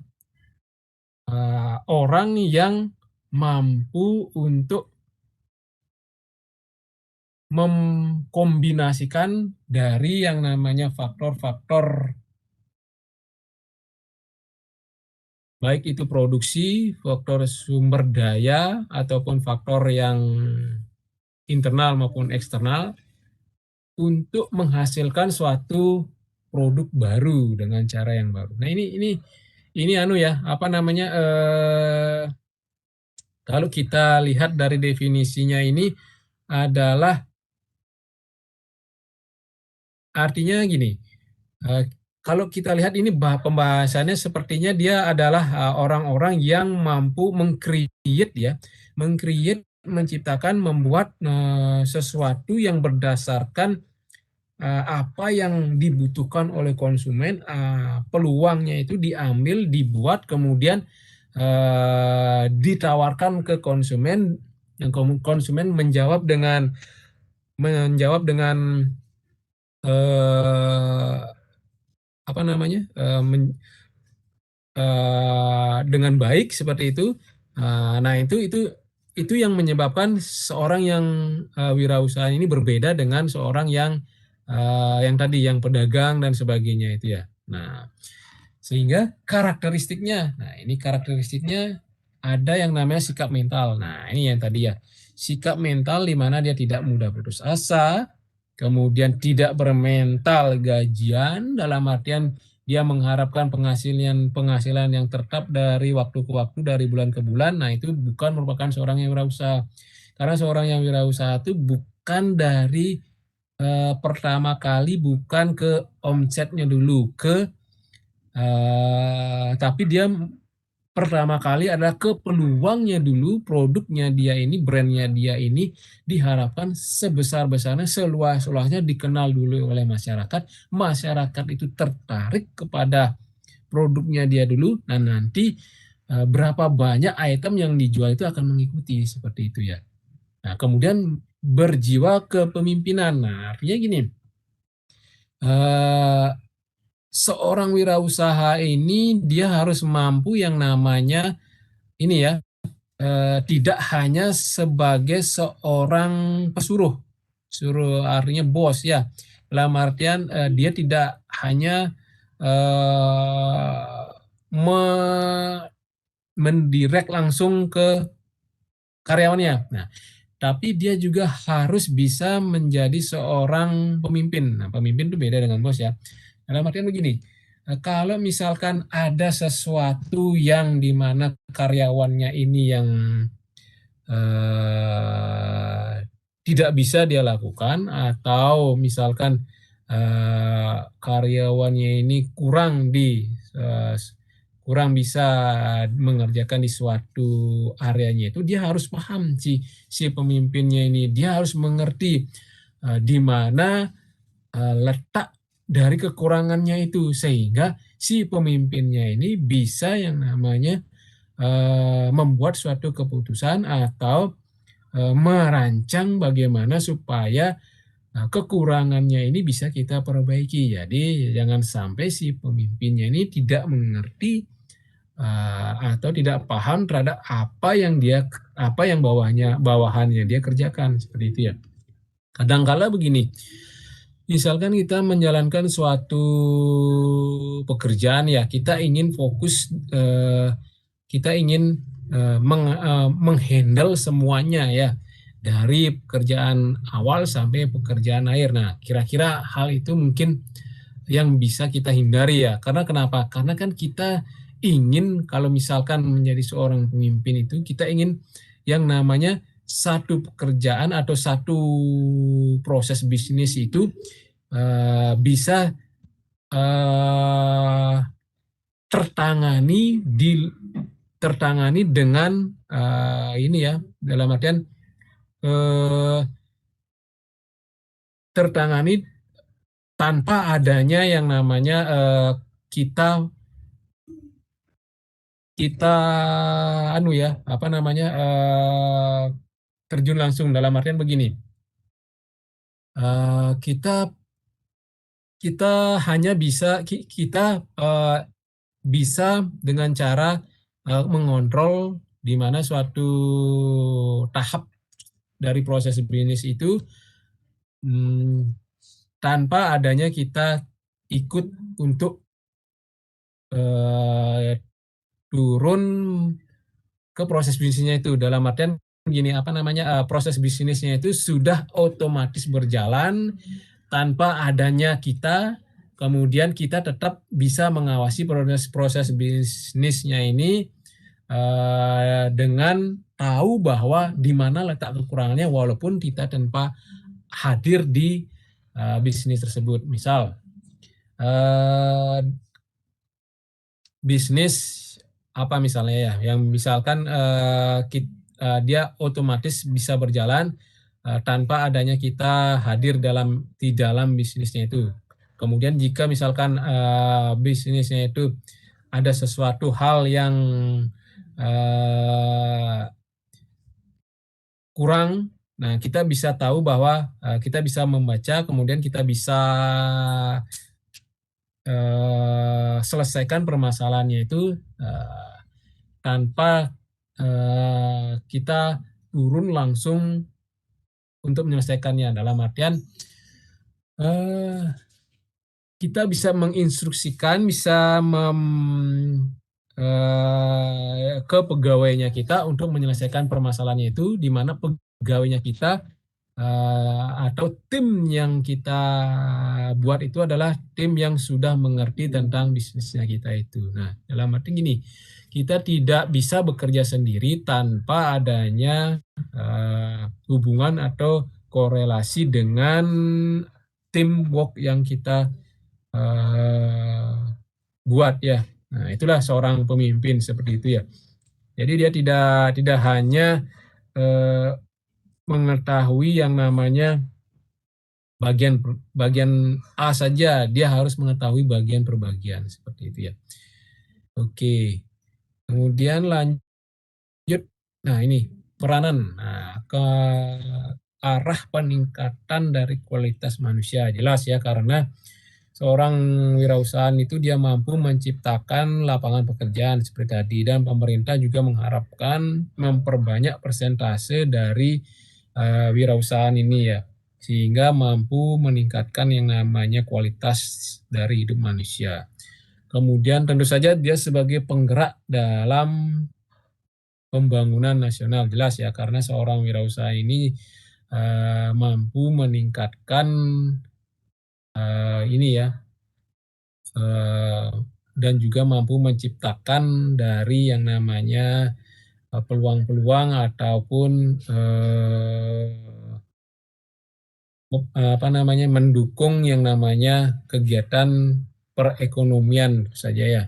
orang yang mampu untuk mengkombinasikan dari yang namanya faktor-faktor baik itu produksi, faktor sumber daya ataupun faktor yang internal maupun eksternal untuk menghasilkan suatu produk baru dengan cara yang baru. Nah, ini anu ya, apa namanya kalau kita lihat dari definisinya ini adalah artinya gini, kalau kita lihat ini pembahasannya sepertinya dia adalah orang-orang yang mampu meng-create ya, menciptakan, membuat sesuatu yang berdasarkan apa yang dibutuhkan oleh konsumen, peluangnya itu diambil, dibuat, kemudian ditawarkan ke konsumen, yang konsumen menjawab dengan apa namanya dengan baik seperti itu. Nah, itu yang menyebabkan seorang yang wirausaha ini berbeda dengan seorang yang tadi yang pedagang dan sebagainya itu ya. Nah, sehingga karakteristiknya ada yang namanya sikap mental. Nah, ini yang tadi ya. Sikap mental di mana dia tidak mudah putus asa, kemudian tidak bermental gajian dalam artian dia mengharapkan penghasilan yang tetap dari waktu ke waktu, dari bulan ke bulan. Nah, itu bukan merupakan seorang yang wirausaha. Karena seorang yang wirausaha itu bukan dari pertama kali bukan ke omsetnya dulu, tapi dia pertama kali adalah ke peluangnya dulu, produknya dia ini, brandnya dia ini diharapkan sebesar-besarnya, seluas-luasnya dikenal dulu oleh masyarakat. Masyarakat itu tertarik kepada produknya dia dulu, dan nanti berapa banyak item yang dijual itu akan mengikuti seperti itu ya. Nah, kemudian berjiwa kepemimpinan. Nah, artinya gini, eh, seorang wirausaha ini dia harus mampu yang namanya ini ya, tidak hanya sebagai seorang pesuruh, suruh artinya bos ya. Dalam artian dia tidak hanya eh, mendirect langsung ke karyawannya. Nah, tapi dia juga harus bisa menjadi seorang pemimpin. Nah, pemimpin itu beda dengan bos ya. Dalam artian begini, kalau misalkan ada sesuatu yang dimana karyawannya ini yang eh, tidak bisa dia lakukan, atau misalkan karyawannya ini eh, kurang bisa mengerjakan di suatu areanya, itu dia harus paham si pemimpinnya ini, dia harus mengerti di mana letak dari kekurangannya itu, sehingga si pemimpinnya ini bisa yang namanya membuat suatu keputusan atau merancang bagaimana supaya kekurangannya ini bisa kita perbaiki. Jadi jangan sampai si pemimpinnya ini tidak mengerti atau tidak paham terhadap apa yang bawahannya dia kerjakan seperti itu ya. Kadangkala begini, misalkan kita menjalankan suatu pekerjaan ya, kita ingin fokus, kita ingin menghandle semuanya ya, dari pekerjaan awal sampai pekerjaan akhir. Nah, kira-kira hal itu mungkin yang bisa kita hindari ya. Karena kenapa? Karena kan kita ingin kalau misalkan menjadi seorang pemimpin itu kita ingin yang namanya satu pekerjaan atau satu proses bisnis itu bisa eh, tertangani tertangani dengan ini ya, dalam artian eh, tertangani tanpa adanya yang namanya kita kita anu ya, apa namanya, terjun langsung. Dalam artian begini, kita kita hanya bisa kita bisa dengan cara mengontrol di mana suatu tahap dari proses bisnis itu, hmm, tanpa adanya kita ikut untuk eh, turun ke proses bisnisnya itu. Dalam artian gini, apa namanya, proses bisnisnya itu sudah otomatis berjalan tanpa adanya kita, kemudian kita tetap bisa mengawasi proses bisnisnya ini dengan tahu bahwa di mana letak kekurangannya walaupun kita tanpa hadir di bisnis tersebut. Misal bisnis apa misalnya ya, yang misalkan dia otomatis bisa berjalan tanpa adanya kita hadir di dalam bisnisnya itu. Kemudian jika misalkan bisnisnya itu ada sesuatu hal yang uh, kurang, nah kita bisa tahu bahwa kita bisa membaca, kemudian kita bisa selesaikan permasalahannya itu tanpa kita turun langsung untuk menyelesaikannya. Dalam artian eh, kita bisa menginstruksikan, bisa ke pegawainya kita untuk menyelesaikan permasalahannya itu, di mana pegawainya kita atau tim yang kita buat itu adalah tim yang sudah mengerti tentang bisnisnya kita itu. Nah, dalam arti gini, kita tidak bisa bekerja sendiri tanpa adanya hubungan atau korelasi dengan teamwork yang kita uh, buat ya. Nah, itulah seorang pemimpin seperti itu ya. Jadi dia tidak tidak hanya uh, mengetahui yang namanya bagian bagian A saja, dia harus mengetahui bagian per bagian seperti itu ya. Oke. Kemudian lanjut, nah ini peranan, nah ke arah peningkatan dari kualitas manusia jelas ya, karena seorang wirausahaan itu dia mampu menciptakan lapangan pekerjaan seperti tadi, dan pemerintah juga mengharapkan memperbanyak persentase dari wirausahaan ini ya, sehingga mampu meningkatkan yang namanya kualitas dari hidup manusia. Kemudian tentu saja dia sebagai penggerak dalam pembangunan nasional jelas ya, karena seorang wirausaha ini mampu meningkatkan ini ya, dan juga mampu menciptakan dari yang namanya peluang-peluang ataupun apa namanya, mendukung yang namanya kegiatan perekonomian saja ya.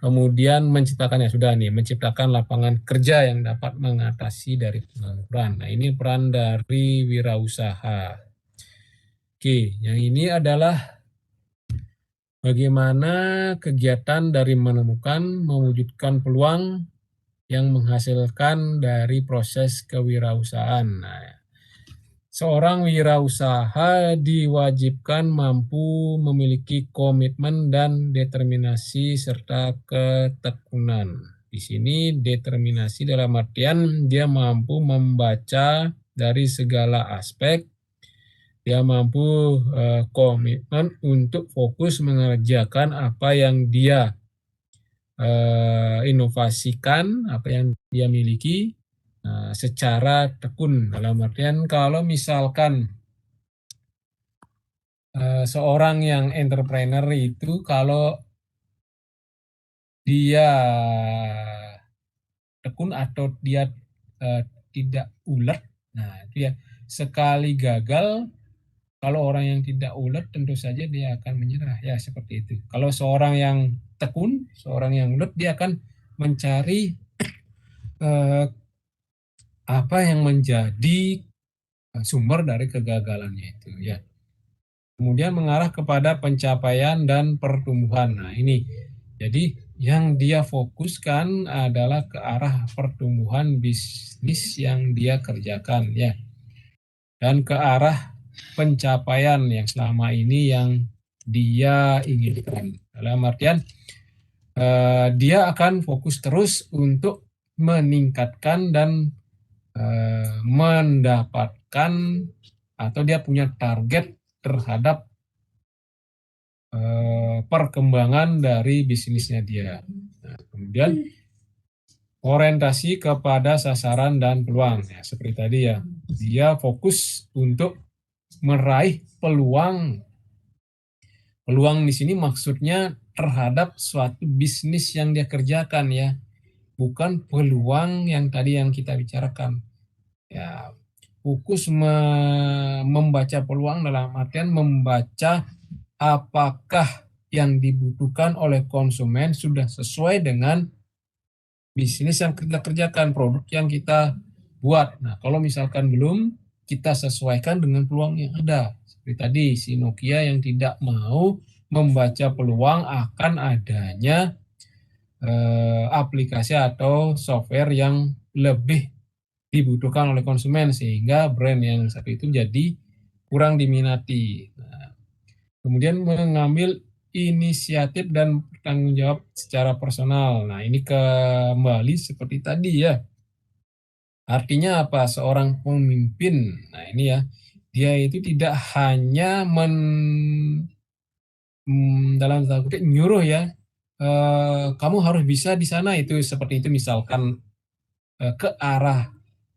Kemudian menciptakan, ya sudah nih, menciptakan lapangan kerja yang dapat mengatasi dari pengangguran. Nah, ini peran dari wirausaha. Oke, yang ini adalah bagaimana kegiatan dari menemukan, mewujudkan peluang yang menghasilkan dari proses kewirausahaan. Nah, seorang wirausaha diwajibkan mampu memiliki komitmen dan determinasi serta ketekunan. Di sini determinasi dalam artian dia mampu membaca dari segala aspek, dia mampu komitmen untuk fokus mengerjakan apa yang dia inovasikan, apa yang dia miliki secara tekun. Dalam artian kalau misalkan seorang yang entrepreneur itu kalau dia tekun atau dia tidak ulet, nah itu ya, sekali gagal, kalau orang yang tidak ulet tentu saja dia akan menyerah ya, seperti itu. Kalau seorang yang tekun, seorang yang ulet, dia akan mencari eh, apa yang menjadi sumber dari kegagalannya itu ya. Kemudian mengarah kepada pencapaian dan pertumbuhan. Nah, ini. Jadi yang dia fokuskan adalah ke arah pertumbuhan bisnis yang dia kerjakan ya. Dan ke arah pencapaian yang selama ini yang dia inginkan. Dalam artian dia akan fokus terus untuk meningkatkan dan mendapatkan, atau dia punya target terhadap perkembangan dari bisnisnya dia. Nah, kemudian orientasi kepada sasaran dan peluang. Ya, seperti tadi ya, dia fokus untuk meraih peluang. Peluang di sini maksudnya terhadap suatu bisnis yang dia kerjakan ya, bukan peluang yang tadi yang kita bicarakan. Ya, fokus membaca peluang dalam artian membaca apakah yang dibutuhkan oleh konsumen sudah sesuai dengan bisnis yang kita kerjakan, produk yang kita buat. Nah, kalau misalkan belum, kita sesuaikan dengan peluang yang ada. Seperti tadi, si Nokia yang tidak mau membaca peluang akan adanya aplikasi atau software yang lebih dibutuhkan oleh konsumen, sehingga brand yang satu itu jadi kurang diminati. Nah, kemudian mengambil inisiatif dan tanggung jawab secara personal. Nah, ini kembali seperti tadi ya. Artinya apa? Seorang pemimpin. Nah, ini ya. Dia itu tidak hanya dalam tanda kutip nyuruh ya. Kamu harus bisa di sana, itu seperti itu misalkan ke arah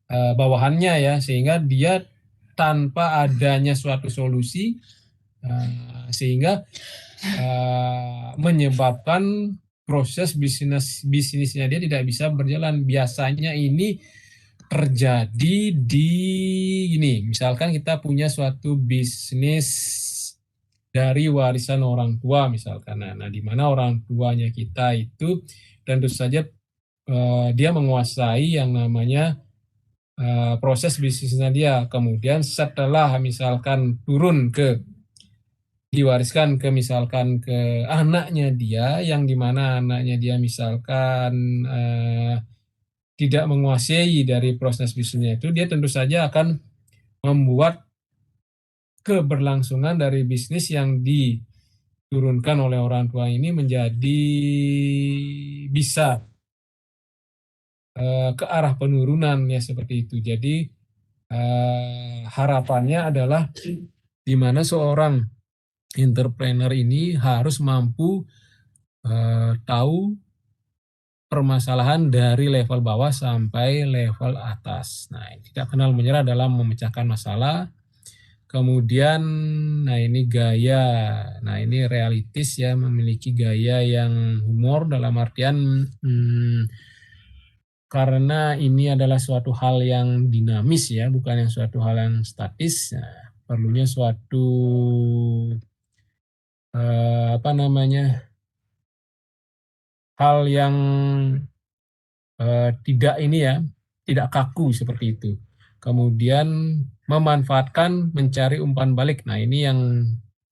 bawahannya ya, sehingga dia tanpa adanya suatu solusi sehingga menyebabkan proses bisnisnya dia tidak bisa berjalan. Biasanya ini terjadi di gini, misalkan kita punya suatu bisnis dari warisan orang tua misalkan, nah di mana orang tuanya kita itu tentu saja dia menguasai yang namanya proses bisnisnya dia. Kemudian setelah misalkan turun ke diwariskan ke misalkan ke anaknya dia, yang dimana anaknya dia misalkan tidak menguasai dari proses bisnisnya itu, dia tentu saja akan membuat keberlangsungan dari bisnis yang diturunkan oleh orang tua ini menjadi bisa ke arah penurunan ya seperti itu. Jadi harapannya adalah di mana seorang entrepreneur ini harus mampu tahu permasalahan dari level bawah sampai level atas. Nah, tidak kenal menyerah dalam memecahkan masalah. Kemudian, nah ini gaya, nah ini realistis ya, memiliki gaya yang humor dalam artian karena ini adalah suatu hal yang dinamis ya, bukan yang suatu hal yang statis. Nah, perlunya suatu apa namanya, hal yang tidak ini ya, tidak kaku seperti itu. Kemudian memanfaatkan, mencari umpan balik. Nah ini yang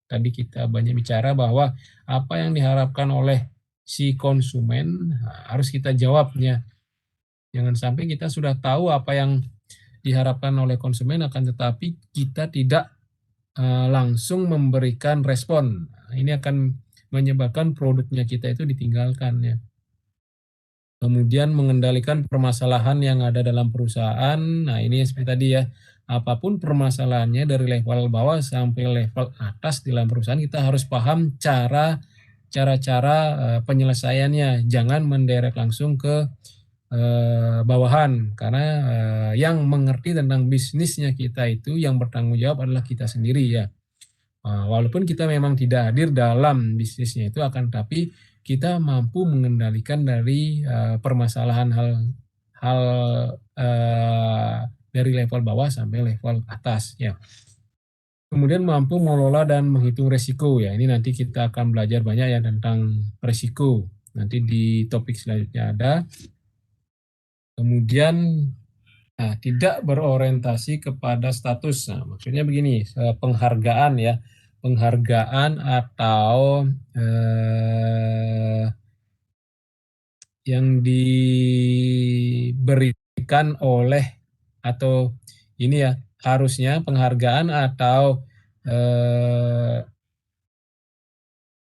tadi kita banyak bicara bahwa apa yang diharapkan oleh si konsumen harus kita jawabnya. Jangan sampai kita sudah tahu apa yang diharapkan oleh konsumen akan tetapi kita tidak langsung memberikan respon. Nah, ini akan menyebabkan produknya kita itu ditinggalkan ya. Kemudian mengendalikan permasalahan yang ada dalam perusahaan. Nah, ini seperti tadi ya, apapun permasalahannya dari level bawah sampai level atas di dalam perusahaan, kita harus paham cara-cara penyelesaiannya. Jangan menderek langsung ke bawahan, karena yang mengerti tentang bisnisnya kita itu yang bertanggung jawab adalah kita sendiri ya. Walaupun kita memang tidak hadir dalam bisnisnya itu, akan tapi kita mampu mengendalikan dari permasalahan hal dari level bawah sampai level atas ya. Kemudian mampu mengelola dan menghitung resiko ya. Ini nanti kita akan belajar banyak ya tentang resiko. Nanti di topik selanjutnya ada. Kemudian tidak berorientasi kepada status. Nah, maksudnya begini, penghargaan ya, penghargaan atau yang diberikan oleh atau ini ya harusnya penghargaan atau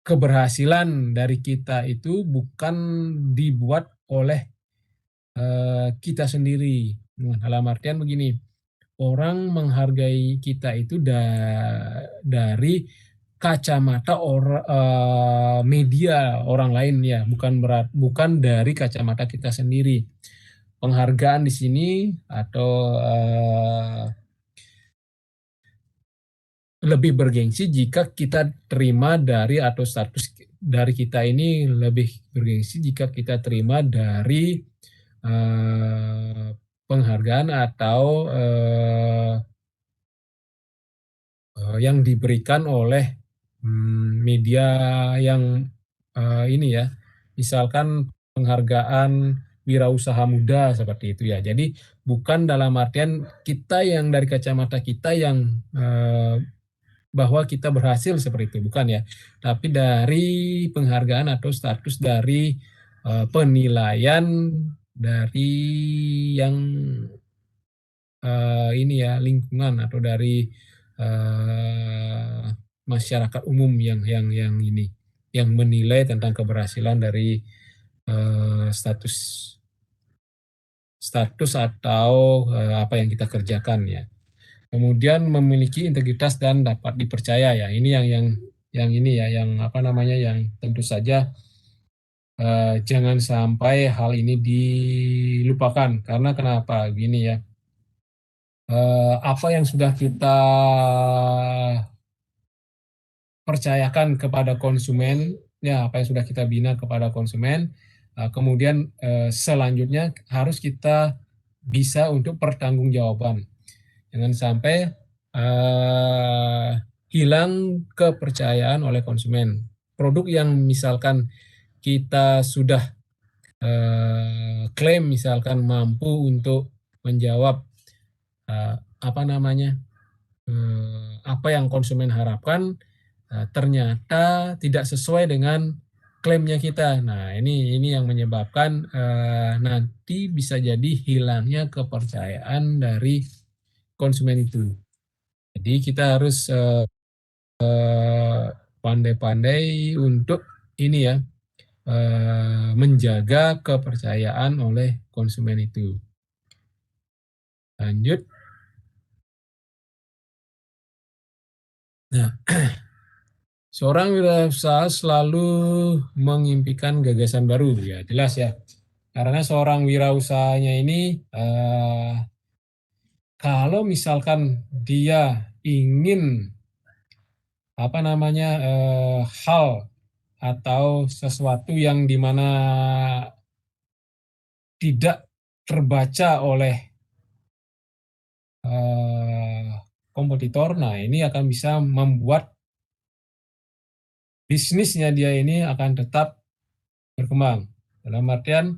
keberhasilan dari kita itu bukan dibuat oleh kita sendiri. Dalam artian begini, orang menghargai kita itu dari kacamata media orang lain ya, bukan dari kacamata kita sendiri. Penghargaan di sini atau lebih bergengsi jika kita terima dari atau status dari kita ini lebih bergengsi jika kita terima dari penghargaan atau yang diberikan oleh media yang ini ya, misalkan penghargaan wirausaha muda seperti itu ya. Jadi bukan dalam artian kita yang dari kacamata kita yang bahwa kita berhasil seperti itu, bukan ya. Tapi dari penghargaan atau status dari penilaian dari yang ini ya lingkungan atau dari masyarakat umum yang ini yang menilai tentang keberhasilan dari status status atau apa yang kita kerjakan ya. Kemudian memiliki integritas dan dapat dipercaya ya. Ini yang ini ya, yang apa namanya, yang tentu saja jangan sampai hal ini dilupakan. Karena kenapa? Gini ya, apa yang sudah kita percayakan kepada konsumen, ya apa yang sudah kita bina kepada konsumen, kemudian selanjutnya harus kita bisa untuk pertanggungjawaban. Jangan sampai hilang kepercayaan oleh konsumen. Produk yang misalkan kita sudah klaim misalkan mampu untuk menjawab apa namanya, apa yang konsumen harapkan, ternyata tidak sesuai dengan klaimnya kita. Nah, ini yang menyebabkan nanti bisa jadi hilangnya kepercayaan dari konsumen itu. Jadi kita harus pandai-pandai untuk ini ya, menjaga kepercayaan oleh konsumen itu. Lanjut. Nah, seorang wirausaha selalu mengimpikan gagasan baru, ya jelas ya. Karena seorang wirausahanya ini kalau misalkan dia ingin apa namanya hal atau sesuatu yang dimana tidak terbaca oleh eh, kompetitor, nah ini akan bisa membuat bisnisnya dia ini akan tetap berkembang. Dalam artian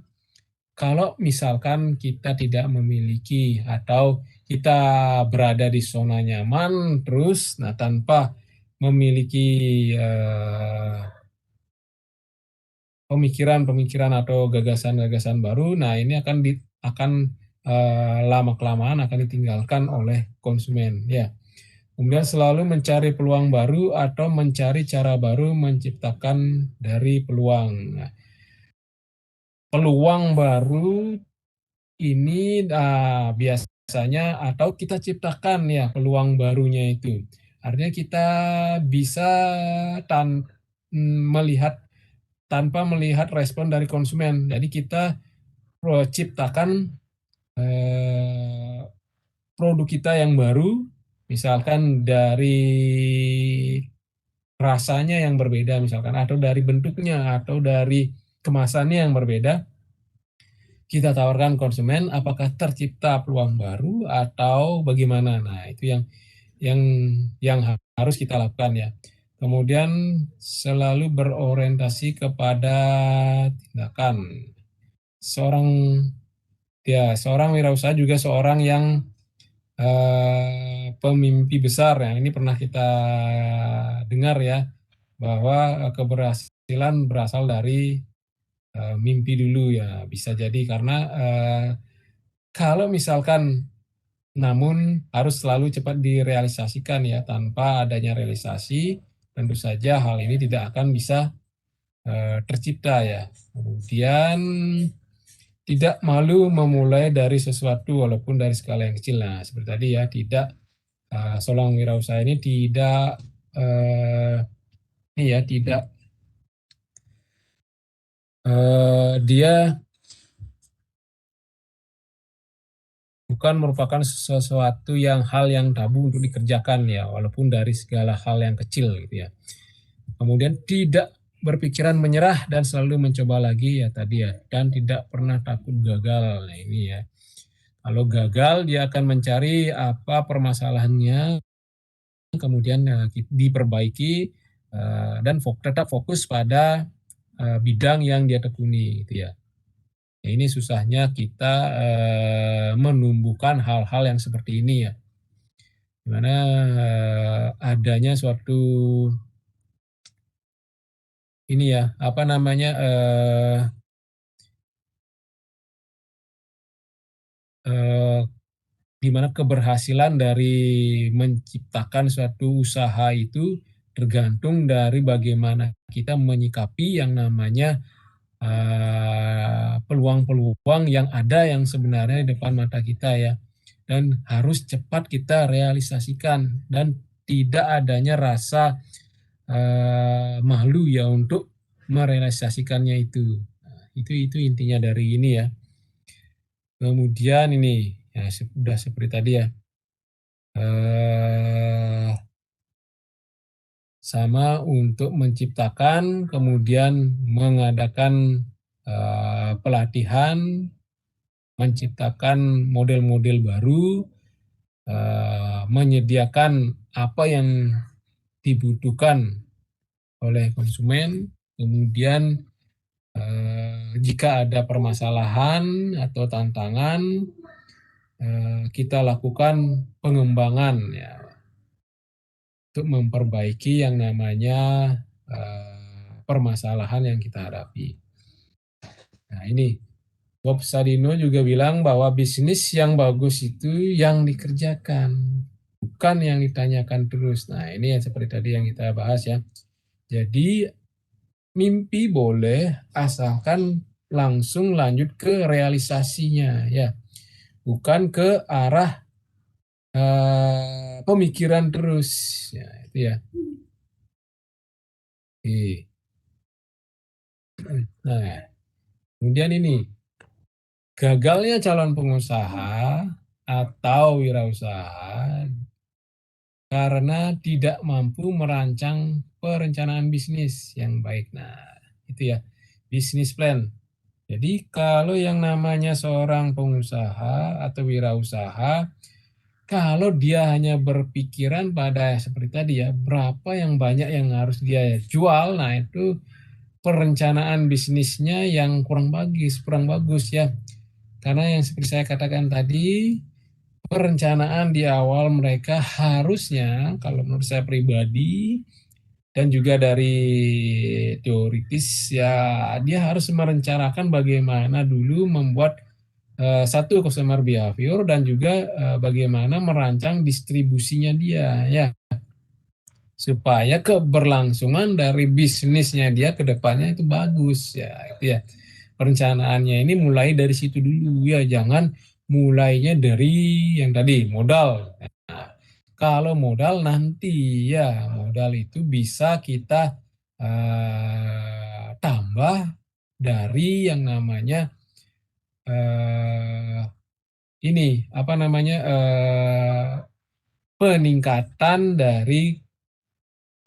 kalau misalkan kita tidak memiliki atau kita berada di zona nyaman terus, nah tanpa memiliki pemikiran-pemikiran atau gagasan-gagasan baru, nah ini akan lama kelamaan akan ditinggalkan oleh konsumen. Ya, kemudian selalu mencari peluang baru atau mencari cara baru menciptakan dari peluang. Nah, peluang baru ini biasanya atau kita ciptakan ya peluang barunya itu. Artinya kita bisa melihat tanpa melihat respon dari konsumen. Jadi kita ciptakan eh, produk kita yang baru, misalkan dari rasanya yang berbeda misalkan, atau dari bentuknya, atau dari kemasannya yang berbeda, kita tawarkan konsumen apakah tercipta peluang baru atau bagaimana. Nah, itu yang yang harus kita lakukan ya. Kemudian selalu berorientasi kepada tindakan. Seorang seorang wirausaha juga seorang yang pemimpi besar ya. Ini pernah kita dengar ya bahwa keberhasilan berasal dari mimpi dulu ya. Bisa jadi karena kalau misalkan namun harus selalu cepat direalisasikan ya. Tanpa adanya realisasi tentu saja hal ini tidak akan bisa tercipta ya. Kemudian tidak malu memulai dari sesuatu walaupun dari skala yang kecil. Nah, seperti tadi ya, tidak seorang wirausaha ini tidak ini ya, tidak dia bukan merupakan sesuatu yang hal yang tabu untuk dikerjakan ya, walaupun dari segala hal yang kecil gitu ya. Kemudian tidak berpikiran menyerah dan selalu mencoba lagi ya tadi ya, dan tidak pernah takut gagal. Nah, ini ya. Kalau gagal dia akan mencari apa permasalahannya, kemudian diperbaiki dan tetap fokus pada bidang yang dia tekuni gitu ya. Ini susahnya kita menumbuhkan hal-hal yang seperti ini ya. Dimana adanya suatu ini ya, apa namanya eh, di mana keberhasilan dari menciptakan suatu usaha itu tergantung dari bagaimana kita menyikapi yang namanya peluang-peluang yang ada yang sebenarnya di depan mata kita ya. Dan harus cepat kita realisasikan dan tidak adanya rasa malu ya untuk merealisasikannya itu. Nah, itu intinya dari ini ya. Kemudian ini ya sudah seperti tadi ya. Eh, sama untuk menciptakan kemudian mengadakan pelatihan, menciptakan model-model baru, menyediakan apa yang dibutuhkan oleh konsumen, kemudian jika ada permasalahan atau tantangan, kita lakukan pengembangan ya. untuk memperbaiki yang namanya permasalahan yang kita hadapi. Nah ini Bob Sadino juga bilang bahwa bisnis yang bagus itu yang dikerjakan, bukan yang ditanyakan terus. Nah ini yang seperti tadi yang kita bahas ya. Jadi mimpi boleh asalkan langsung lanjut ke realisasinya ya, bukan ke arah pemikiran terus ya itu ya. Oke. Nah kemudian ini gagalnya calon pengusaha atau wirausaha karena tidak mampu merancang perencanaan bisnis yang baik. Nah, itu ya, bisnis plan. Jadi kalau yang namanya seorang pengusaha atau wirausaha, kalau dia hanya berpikiran pada seperti tadi ya, berapa yang banyak yang harus dia jual, nah itu perencanaan bisnisnya yang kurang bagus ya. Karena yang seperti saya katakan tadi, perencanaan di awal mereka harusnya, kalau menurut saya pribadi, dan juga dari teoritis ya dia harus merencanakan bagaimana dulu membuat satu customer behavior dan juga bagaimana merancang distribusinya dia ya supaya keberlangsungan dari bisnisnya dia ke depannya itu bagus ya itu ya perencanaannya ini mulai dari situ dulu ya jangan mulainya dari yang tadi modal. Nah, kalau modal nanti ya modal itu bisa kita tambah dari yang namanya eh, ini apa namanya peningkatan dari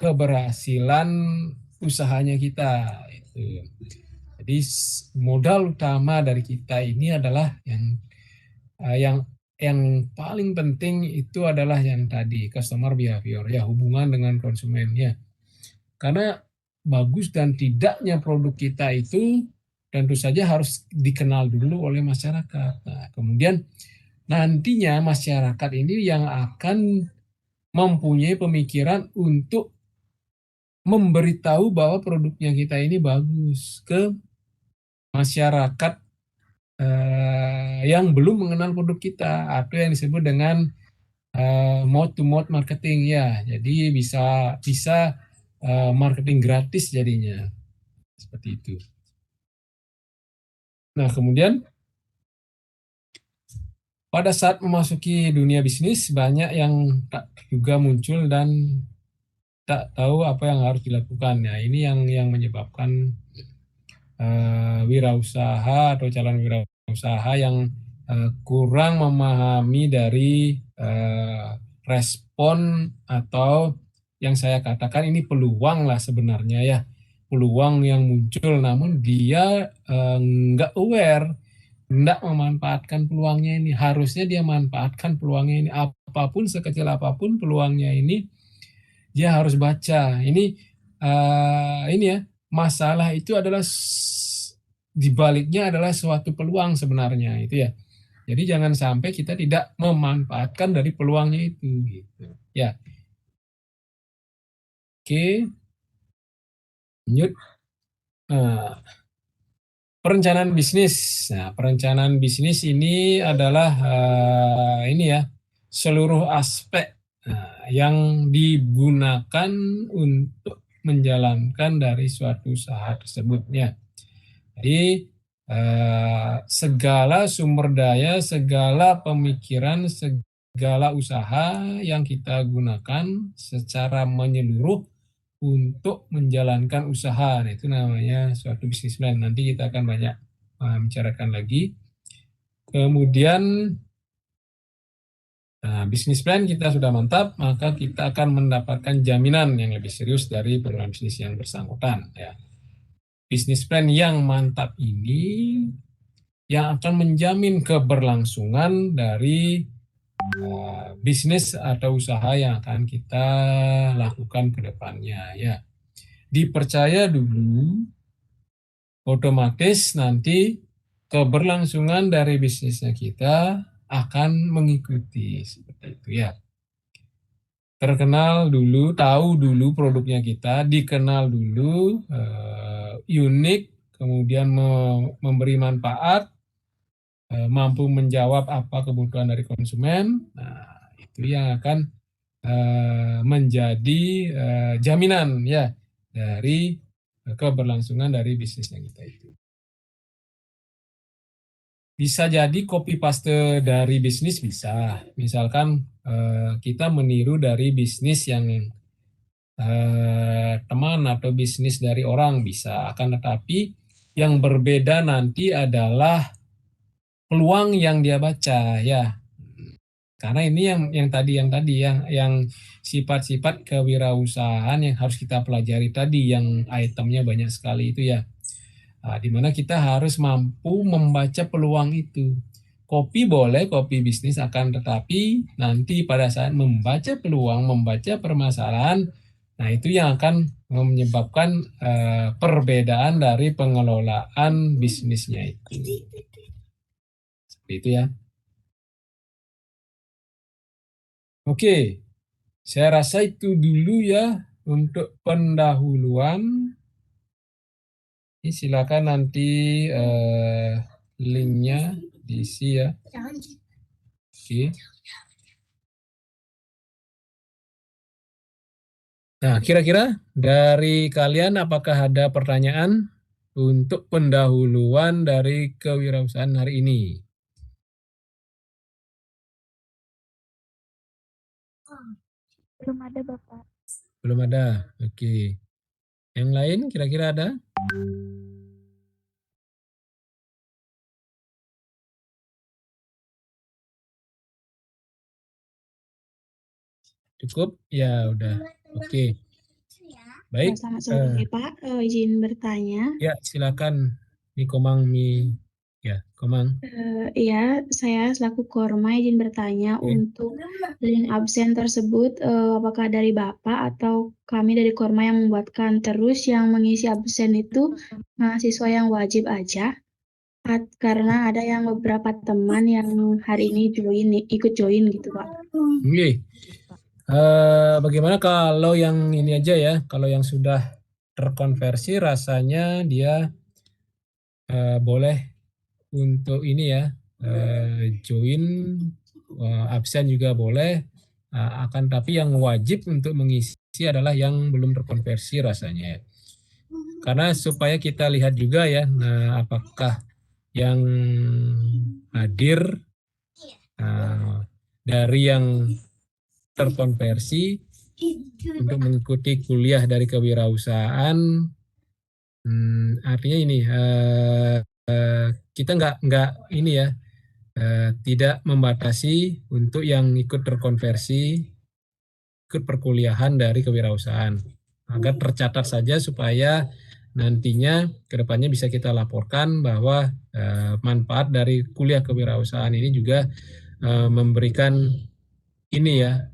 keberhasilan usahanya kita itu. Jadi modal utama dari kita ini adalah eh, yang yang paling penting itu adalah yang tadi customer behavior ya hubungan dengan konsumennya. Karena bagus dan tidaknya produk kita itu tentu saja harus dikenal dulu oleh masyarakat. Nah, kemudian nantinya masyarakat ini yang akan mempunyai pemikiran untuk memberitahu bahwa produknya kita ini bagus ke masyarakat yang belum mengenal produk kita atau yang disebut dengan mouth to mouth marketing ya. Jadi bisa bisa marketing gratis jadinya seperti itu. Nah, kemudian pada saat memasuki dunia bisnis banyak yang tak juga muncul dan tak tahu apa yang harus dilakukan. Nah, ini yang menyebabkan wirausaha atau calon wirausaha yang kurang memahami dari respon atau yang saya katakan ini peluang lah sebenarnya ya peluang yang muncul namun dia nggak aware nggak memanfaatkan peluangnya ini harusnya dia manfaatkan peluangnya ini apapun sekecil apapun peluangnya ini dia harus baca ini ya masalah itu adalah di baliknya adalah suatu peluang sebenarnya itu ya. Jadi jangan sampai kita tidak memanfaatkan dari peluangnya itu gitu. Ya, oke, lanjut. Nah, perencanaan bisnis. Nah, perencanaan bisnis ini adalah ini ya, seluruh aspek yang digunakan untuk menjalankan dari suatu usaha tersebut ya. Jadi segala sumber daya, segala pemikiran, segala usaha yang kita gunakan secara menyeluruh untuk menjalankan usaha. Nah, itu namanya suatu bisnis plan. Nanti kita akan banyak bicarakan lagi. Kemudian bisnis plan kita sudah mantap, maka kita akan mendapatkan jaminan yang lebih serius dari program bisnis yang bersangkutan. Ya. Bisnis plan yang mantap ini yang akan menjamin keberlangsungan dari bisnis atau usaha yang akan kita lakukan ke depannya. Ya. Dipercaya dulu, otomatis nanti keberlangsungan dari bisnisnya kita akan mengikuti seperti itu ya. terkenal dulu, tahu dulu produknya kita, dikenal dulu, unik, kemudian memberi manfaat, mampu menjawab apa kebutuhan dari konsumen. Nah, itu yang akan menjadi jaminan ya dari keberlangsungan dari bisnisnya kita itu. Bisa jadi copy paste dari bisnis bisa. Misalkan kita meniru dari bisnis yang teman atau bisnis dari orang bisa. Akan tetapi yang berbeda nanti adalah peluang yang dia baca ya. Karena ini yang sifat-sifat kewirausahaan yang harus kita pelajari tadi yang itemnya banyak sekali itu ya. Nah, di mana kita harus mampu membaca peluang itu. Kopi boleh, kopi bisnis akan tetapi nanti pada saat membaca peluang, membaca permasalahan, nah itu yang akan menyebabkan perbedaan dari pengelolaan bisnisnya itu. Seperti itu ya. Oke, saya rasa itu dulu ya untuk pendahuluan. Ini silakan nanti linknya diisi ya. Oke. Nah, kira-kira dari kalian apakah ada pertanyaan untuk pendahuluan dari kewirausahaan hari ini? Belum ada, Bapak. Belum ada. Oke. Yang lain kira-kira ada? Cukup? Ya, udah. Oke. Baik. Selamat sore, Pak. Izin bertanya. Ya, silakan. Mi Komang, ya, Komang. Iya, saya selaku Korma izin bertanya untuk link absen tersebut, apakah dari Bapak atau kami dari Korma yang membuatkan, terus yang mengisi absen itu mahasiswa yang wajib aja? Karena ada yang beberapa teman yang hari ini ikut join gitu, Pak. Oke. Bagaimana kalau yang ini aja ya, kalau yang sudah terkonversi rasanya dia boleh untuk ini ya, join, absen juga boleh, akan tapi yang wajib untuk mengisi adalah yang belum terkonversi rasanya ya. Karena supaya kita lihat juga ya, apakah yang hadir dari yang terkonversi untuk mengikuti kuliah dari kewirausahaan, artinya ini kita nggak ini ya, tidak membatasi untuk yang ikut terkonversi ikut perkuliahan dari kewirausahaan agar tercatat saja supaya nantinya kedepannya bisa kita laporkan bahwa manfaat dari kuliah kewirausahaan ini juga memberikan ini ya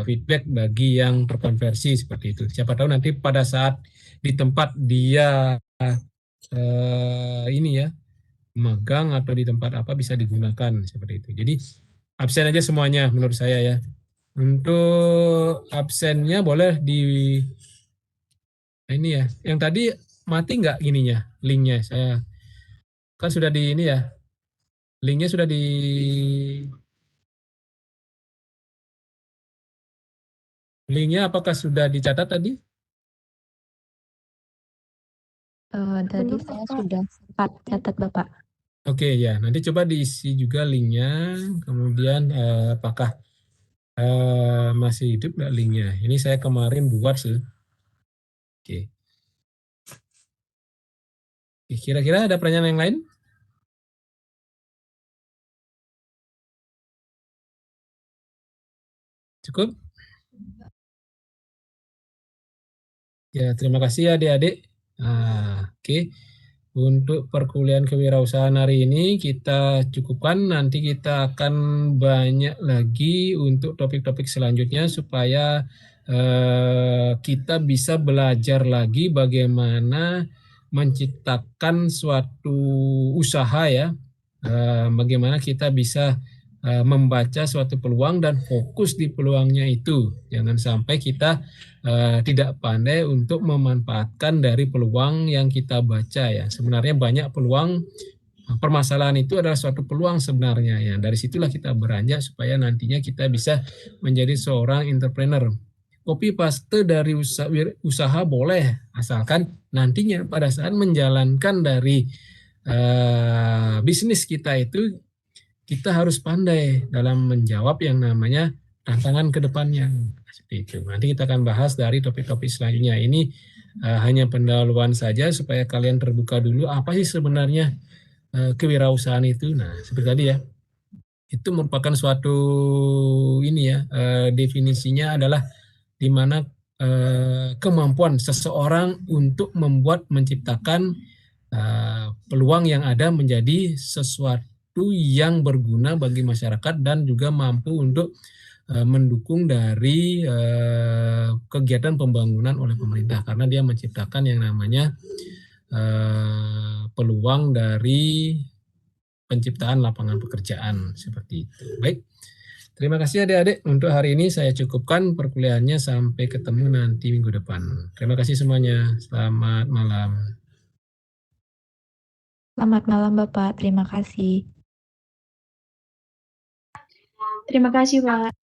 feedback bagi yang terkonversi seperti itu. Siapa tahu nanti pada saat di tempat dia ini ya magang atau di tempat apa bisa digunakan seperti itu. Jadi absen aja semuanya menurut saya ya. Untuk absennya boleh di ini ya. Yang tadi mati nggak ininya linknya? Saya kan sudah di ini ya. Linknya sudah di linknya apakah sudah dicatat tadi? Tadi saya sudah sempat catat Bapak. Oke ya, nanti coba diisi juga linknya. Kemudian apakah masih hidup nggak linknya? Ini saya kemarin buat sih. Oke. Kira-kira ada pertanyaan yang lain? Cukup? Ya, terima kasih ya adik-adik. Oke. Untuk perkuliahan kewirausahaan hari ini kita cukupkan. Nanti kita akan banyak lagi untuk topik-topik selanjutnya supaya kita bisa belajar lagi bagaimana menciptakan suatu usaha ya. Bagaimana kita bisa membaca suatu peluang dan fokus di peluangnya itu. Jangan sampai kita tidak pandai untuk memanfaatkan dari peluang yang kita baca ya. Sebenarnya banyak peluang, permasalahan itu adalah suatu peluang sebenarnya ya. Dari situlah kita beranjak supaya nantinya kita bisa menjadi seorang entrepreneur. Copy paste dari usaha boleh, asalkan nantinya pada saat menjalankan dari bisnis kita itu, kita harus pandai dalam menjawab yang namanya tantangan ke depannya. Seperti itu. Nanti kita akan bahas dari topik-topik selanjutnya. Ini hanya pendahuluan saja supaya kalian terbuka dulu apa sih sebenarnya kewirausahaan itu. Nah, seperti tadi ya. Itu merupakan suatu ini ya, definisinya adalah di mana kemampuan seseorang untuk menciptakan peluang yang ada menjadi sesuatu yang berguna bagi masyarakat dan juga mampu untuk mendukung dari kegiatan pembangunan oleh pemerintah, karena dia menciptakan yang namanya peluang dari penciptaan lapangan pekerjaan seperti itu. Baik, terima kasih adik-adik. Untuk hari ini saya cukupkan perkuliahannya, sampai ketemu nanti minggu depan. Terima kasih semuanya. Selamat malam. Selamat malam Bapak, terima kasih. Terima kasih, Pak.